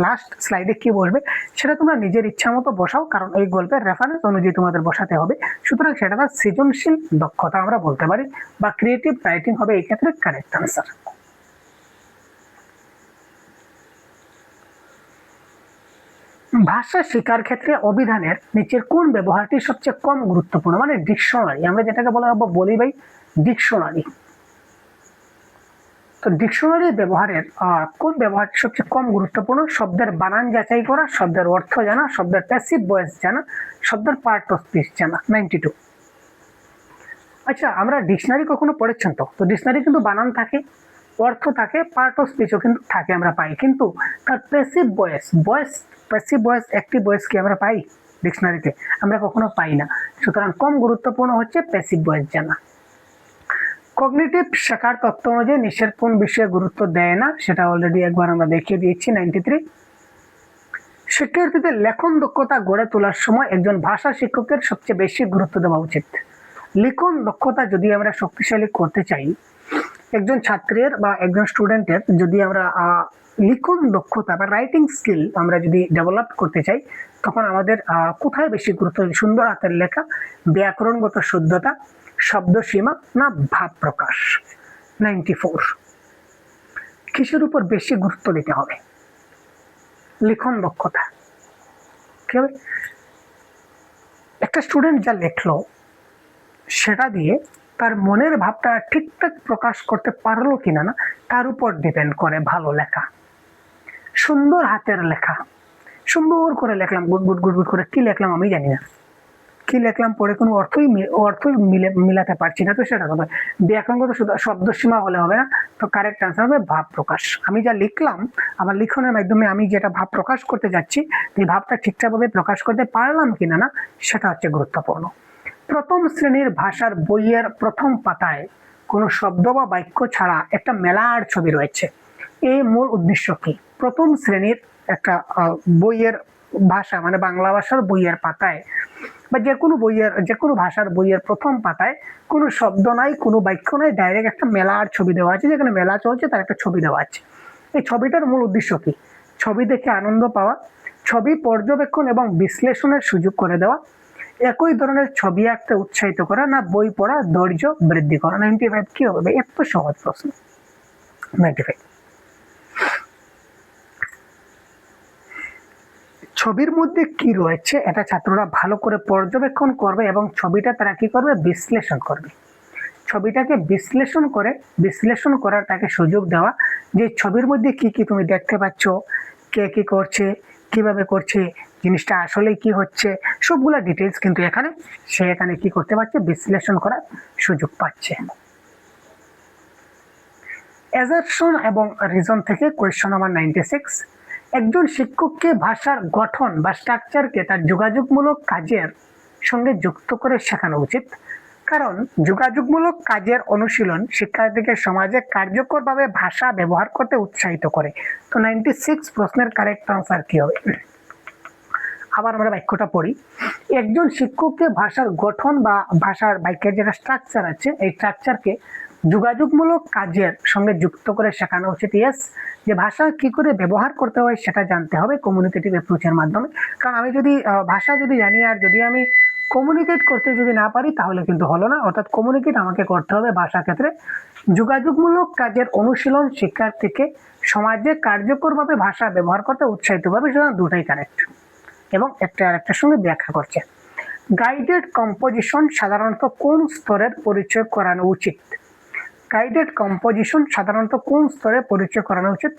লাস্ট স্লাইডে কি বসবে সেটা তোমরা নিজের ইচ্ছা মতো বসাও, কারণ এই গল্পের রেফারেন্স অনুযায়ী তোমাদের বসাতে হবে। সুতরাং সেটা তার সৃজনশীল দক্ষতা আমরা বলতে পারি, বা ক্রিয়েটিভ রাইটিং হবে এই ক্ষেত্রে কারেক্ট আনসার। ভাষা শেখার ক্ষেত্রে অভিধানের নিচের কোন ব্যবহারটি সবচেয়ে কম গুরুত্বপূর্ণ? মানে ডিকশনারি, আমরা যেটাকে বলি ভাই ডিকশনারি। তো ডিকশনারি ব্যবহারের কোন ব্যবহারটি সবচেয়ে কম গুরুত্বপূর্ণ? শব্দের বানান যাচাই করা, শব্দের অর্থ জানা, শব্দের প্যাসিভ ভয়েস জানা, শব্দের পার্ট অফ স্পিচ জানা। 92। আচ্ছা, আমরা ডিকশনারি কখনো পড়েছেন? তো ডিকশনারি কিন্তু বানান থাকে, অর্থ থাকে, পার্ট অফ স্পিচও কিন্তু থাকে, আমরা পাই, কিন্তু তার passive voice passive voice active voice কি আমরা পাই ডিকশনারিতে? আমরা কখনো পাই না। সুতরাং কম গুরুত্বপূর্ণ হচ্ছে প্যাসিভ ভয়েস জানা। কগনিটিভ শেখার তত্ত্ব অনুযায়ী নিচের কোন বিষয়ে গুরুত্ব দেয় না? সেটা অলরেডি একবার আমরা দেখিয়ে দিয়েছি 93। শিক্ষার্থীদের লেখন দক্ষতা গড়ে তোলার সময় একজন ভাষা শিক্ষকের সবচেয়ে বেশি গুরুত্ব দেওয়া উচিত। লিখন দক্ষতা যদি আমরা শক্তিশালী করতে চাই, একজন ছাত্রের বা একজন স্টুডেন্টের যদি আমরা লিখন দক্ষতা বা রাইটিং স্কিল আমরা যদি ডেভেলপ করতে চাই, তখন আমাদের কোথায় বেশি গুরুত্ব? সুন্দর হাতের লেখা, ব্যাকরণগত শুদ্ধতা, শব্দ সীমা, না ভাব প্রকাশ? 94। কিসের উপর বেশি গুরুত্ব দিতে হবে? লিখন দক্ষতা। কি হবে? একটা স্টুডেন্ট যা লেখলো সেটা দিয়ে তার মনের ভাবটা ঠিকঠাক প্রকাশ করতে পারলো কিনা না তার উপর ডিপেন্ড করে ভালো লেখা। সুন্দর হাতের লেখা, সুন্দর করে লিখলাম, গুড গুড গুড গুড করে কি লিখলাম আমি জানি না, কি লিখলাম পরে কোনো অর্থই মিলাতে পারছি না, তো সেটা হবে ব্যাকরণগত শব্দ সীমা হলে হবে না, তো কারেক্ট আনসার হবে ভাব প্রকাশ। আমি যা লিখলাম আমার লিখনের মাধ্যমে আমি যেটা ভাব প্রকাশ করতে যাচ্ছি, এই ভাবটা ঠিকঠাকভাবে প্রকাশ করতে পারলাম কিনা না সেটা হচ্ছে গুরুত্বপূর্ণ। প্রথম শ্রেণীর ভাষার বইয়ের প্রথম পাতায় কোনো শব্দ বা বাক্য ছাড়া একটা মেলার ছবি রয়েছে, এই মূল উদ্দেশ্য কি? প্রথম শ্রেণীর একটা বইয়ের ভাষা মানে বাংলা ভাষার বইয়ের পাতায় বা যে কোনো ভাষার বইয়ের প্রথম পাতায় কোনো শব্দ নাই, কোনো বাক্য নাই, ডাইরেক্ট একটা মেলার ছবি দেওয়া আছে, যেখানে মেলা চলছে তার একটা ছবি দেওয়া আছে। এই ছবিটার মূল উদ্দেশ্য কি? ছবি দেখে আনন্দ পাওয়া, ছবি পর্যবেক্ষণ এবং বিশ্লেষণের সুযোগ করে দেওয়া, একই ধরনের ছবি আঁকতে উৎসাহিত করা, না বই পড়া ধৈর্য বৃদ্ধি করা? 95 কি হবে? এত সহজ প্রশ্ন। 95। ছবির মধ্যে কি রয়েছে এটা ছাত্ররা ভালো করে পর্যবেক্ষণ করবে এবং ছবিটা তারা কি করবে? বিশ্লেষণ করবে। ছবিটাকে বিশ্লেষণ করার তাকে সুযোগ দেওয়া, যে ছবির মধ্যে কি কি তুমি দেখতে পাচ্ছ, কে কি করছে, কিভাবে করছে, জিনিসটা আসলে কি হচ্ছে, সবগুলা ডিটেলস কিন্তু এখানে কি করতে পারছে? বিশ্লেষণ করার সুযোগ পাচ্ছে। অ্যাজারশন এবং রিজন থেকে কোয়েশ্চন নাম্বার 96। একজন শিক্ষককে ভাষার গঠন বা স্ট্রাকচারকে তার যোগাযোগমূলক কাজের সঙ্গে যুক্ত করে শেখানো উচিত, কারণ যোগাযোগমূলক কাজের অনুশীলন শিক্ষার্থীকে সমাজে কার্যকরভাবে ভাষা ব্যবহার করতে উৎসাহিত করে। তো 96 প্রশ্নের কারেক্ট আনসার কি হবে? আবার আমরা বাক্যটা পড়ি। একজন শিক্ষককে ভাষার গঠন বা ভাষার বাক্যের যেটা স্ট্রাকচার আছে, এই স্ট্রাকচারকে যোগাযোগমূলক কাজের সঙ্গে যুক্ত করে শেখানো উচিত। ইয়েস, যে ভাষা কি করে ব্যবহার করতে হয় সেটা জানতে হবে কমিউনিকেটিভ অ্যাপ্রোচের মাধ্যমে। কারণ আমি যদি ভাষা যদি জানি আর যদি আমি কমিউনিকেট করতে যদি না পারি তাহলে কিন্তু হলো না। অর্থাৎ কমিউনিকেট আমাকে করতে হবে ভাষা ক্ষেত্রে। যোগাযোগমূলক কাজের অনুশীলন শিক্ষার্থীকে সমাজে কার্যকরভাবে ভাষা ব্যবহার করতে উৎসাহিত করবে। সুতরাং দুটাই কারেক্ট এবং একটা আরেকটার সঙ্গে ব্যাখ্যা করছে। গাইডেড কম্পোজিশন সাধারণত কোন স্তরের পরিচয় করানো উচিত? গাইডেড কম্পোজিশন সাধারণত কোন স্তরে পরিচয় করানো উচিত?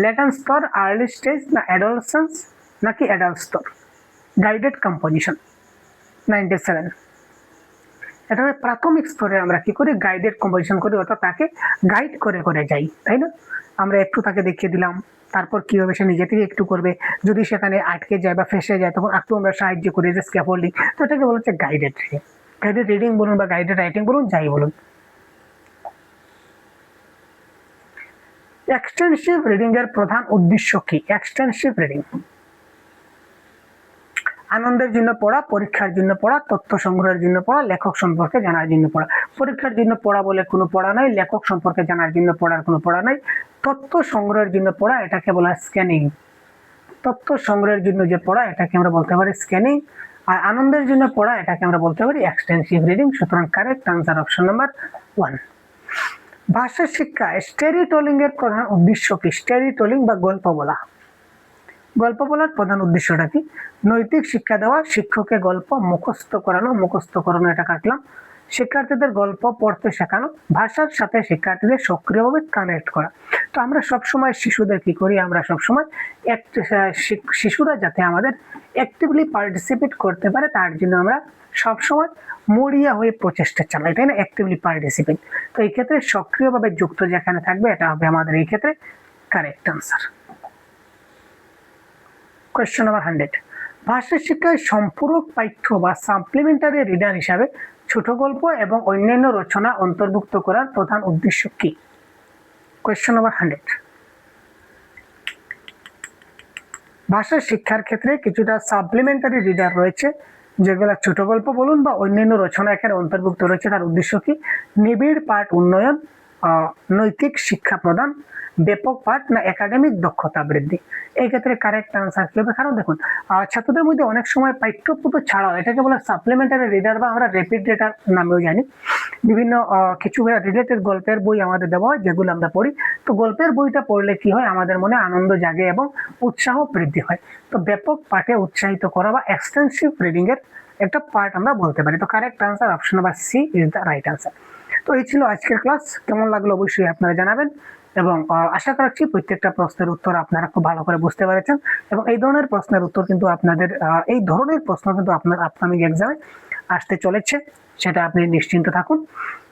লেটেন্ট স্তর, আর্লি স্টেজ, না অ্যাডোলেসেন্স, নাকি অ্যাডাল্ট স্তর? Guided composition 97। এটা প্রাথমিক স্তরে আমরা কি করি? গাইডেড কম্পোজিশন করি, অর্থাৎ তাকে গাইড করে করে যাই, তাই না? আমরা একটু তাকে দেখিয়ে দিলাম, তারপর কি হবে? সে নিজে থেকে একটু করবে। যদি সেখানে আটকে যায় বা ফেসে যায় তখন একটু আমরা সাহায্য করি, যে স্ক্যাফোল্ডিং। তো এটাকে বলা হচ্ছে গাইডেড রিডিং। গাইডেড রিডিং বলুন বা গাইডেড রাইটিং বলুন, যাই বলুন। এক্সটেন্সিভ রিডিং এর প্রধান উদ্দেশ্য কি? এক্সটেন্সিভ রিডিং আনন্দের জন্য পড়া, পরীক্ষার জন্য পড়া, তথ্য সংগ্রহের জন্য পড়া, লেখক সম্পর্কে জানার জন্য পড়া। পরীক্ষার জন্য পড়া বলে কোনো পড়া নাই, লেখক সম্পর্কে জানার জন্য পড়ার কোনো পড়া নাই। তথ্য সংগ্রহের জন্য পড়া, এটাকে বলা হয় স্ক্যানিং। তথ্য সংগ্রহের জন্য যে পড়া এটাকে আমরা বলতে পারি স্ক্যানিং, আর আনন্দের জন্য পড়া এটাকে আমরা বলতে পারি এক্সটেন্সিভ রিডিং। সুতরাং কারেক্ট আনসার অপশন নাম্বার 1। ভাষা শিক্ষা স্টোরি টেলিং এর প্রধান উদ্দেশ্য কি? স্টোরি টেলিং বা গল্প বলা, গল্প বলার প্রধান উদ্দেশ্যটা কি? নৈতিক শিক্ষা দেওয়া, শিক্ষককে গল্প মুখস্থ করানো এটা কাটলাম। শিক্ষার্থীদের গল্প পড়তে শেখানো, ভাষার সাথে শিক্ষার্থীদের সক্রিয়ভাবে কানেক্ট করা। তো আমরা সবসময় শিশুদের কি করি, আমরা সবসময় শিশুরা যাতে আমাদের অ্যাক্টিভলি পার্টিসিপেট করতে পারে তার জন্য আমরা সবসময় মরিয়া হয়ে প্রচেষ্টা চালাই, তাই না? Actively participate. তো এই ক্ষেত্রে সক্রিয়ভাবে যুক্ত যেখানে থাকবে এটা হবে আমাদের এই ক্ষেত্রে কারেক্ট আনসার। কোয়েশ্চন নাম্বার 100, ভাষা শিক্ষায় সম্পূরক পাঠ্য বা সাপ্লিমেন্টারি রিডার হিসাবে ছোট গল্প এবং অন্যান্য রচনা অন্তর্ভুক্ত করার প্রধান উদ্দেশ্য কি? কোয়েশ্চন নাম্বার 100, ভাষা শিক্ষার ক্ষেত্রে কিছুটা সাপ্লিমেন্টারি রিডার রয়েছে যেগুলো ছোট গল্প বলুন বা অন্যান্য রচনা এখানে অন্তর্ভুক্ত রয়েছে। তার উদ্দেশ্য কি? নিবিড় পাঠ উন্নয়ন, নৈতিক শিক্ষা প্রদান, ব্যাপক পাঠ না একাডেমিক দক্ষতা বৃদ্ধি। এই ক্ষেত্রে কারেক্ট আনসার কি হবে? কারণ দেখুন ছাত্রদের মধ্যে অনেক সময় পাঠ্যপুস্তক ছাড়াও এটাকে বলে সাপ্লিমেন্টারি রিডার বা আমরা র্যাপিড রিডার নামেও জানি। বিভিন্ন কিছু রিলেটেড গল্পের বই আমাদের দেওয়া হয় যেগুলো আমরা পড়ি। তো গল্পের বইটা পড়লে কি হয়, আমাদের মনে আনন্দ জাগে এবং উৎসাহ বৃদ্ধি হয়। তো ব্যাপক পাঠে উৎসাহিত করা বা এক্সটেন্সিভ রিডিং এর একটা পার্ট আমরা বলতে পারি। তো correct answer option number C is the right answer. তো এই ছিল আজকের ক্লাস। কেমন লাগলো অবশ্যই আপনারা জানাবেন এবং আশা করছি প্রত্যেকটা প্রশ্নের উত্তর আপনারা খুব ভালো করে বুঝতে পেরেছেন এবং এই ধরনের প্রশ্নের উত্তর কিন্তু আপনাদের এই ধরনের প্রশ্ন কিন্তু আপনার আপকামিং এক্সামে আসতে চলেছে, সেটা আপনি নিশ্চিন্ত থাকুন।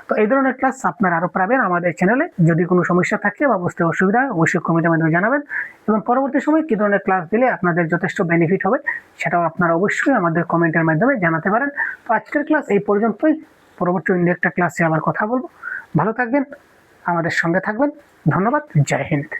তো এই ধরনের ক্লাস আপনারা আরো পাবেন আমাদের চ্যানেলে। যদি কোনো সমস্যা থাকে বা বুঝতে অসুবিধা হয় অবশ্যই কমেন্টের মাধ্যমে জানাবেন এবং পরবর্তী সময় কি ধরনের ক্লাস দিলে আপনাদের যথেষ্ট বেনিফিট হবে সেটাও আপনারা অবশ্যই আমাদের কমেন্টের মাধ্যমে জানাতে পারেন। তো আজকের ক্লাস এই পর্যন্তই। পরবর্তী অন্য একটা ক্লাসে আবার কথা বলবো। ভালো থাকবেন, আমাদের সঙ্গে থাকবেন। ধন্যবাদ। জয় হিন্দ।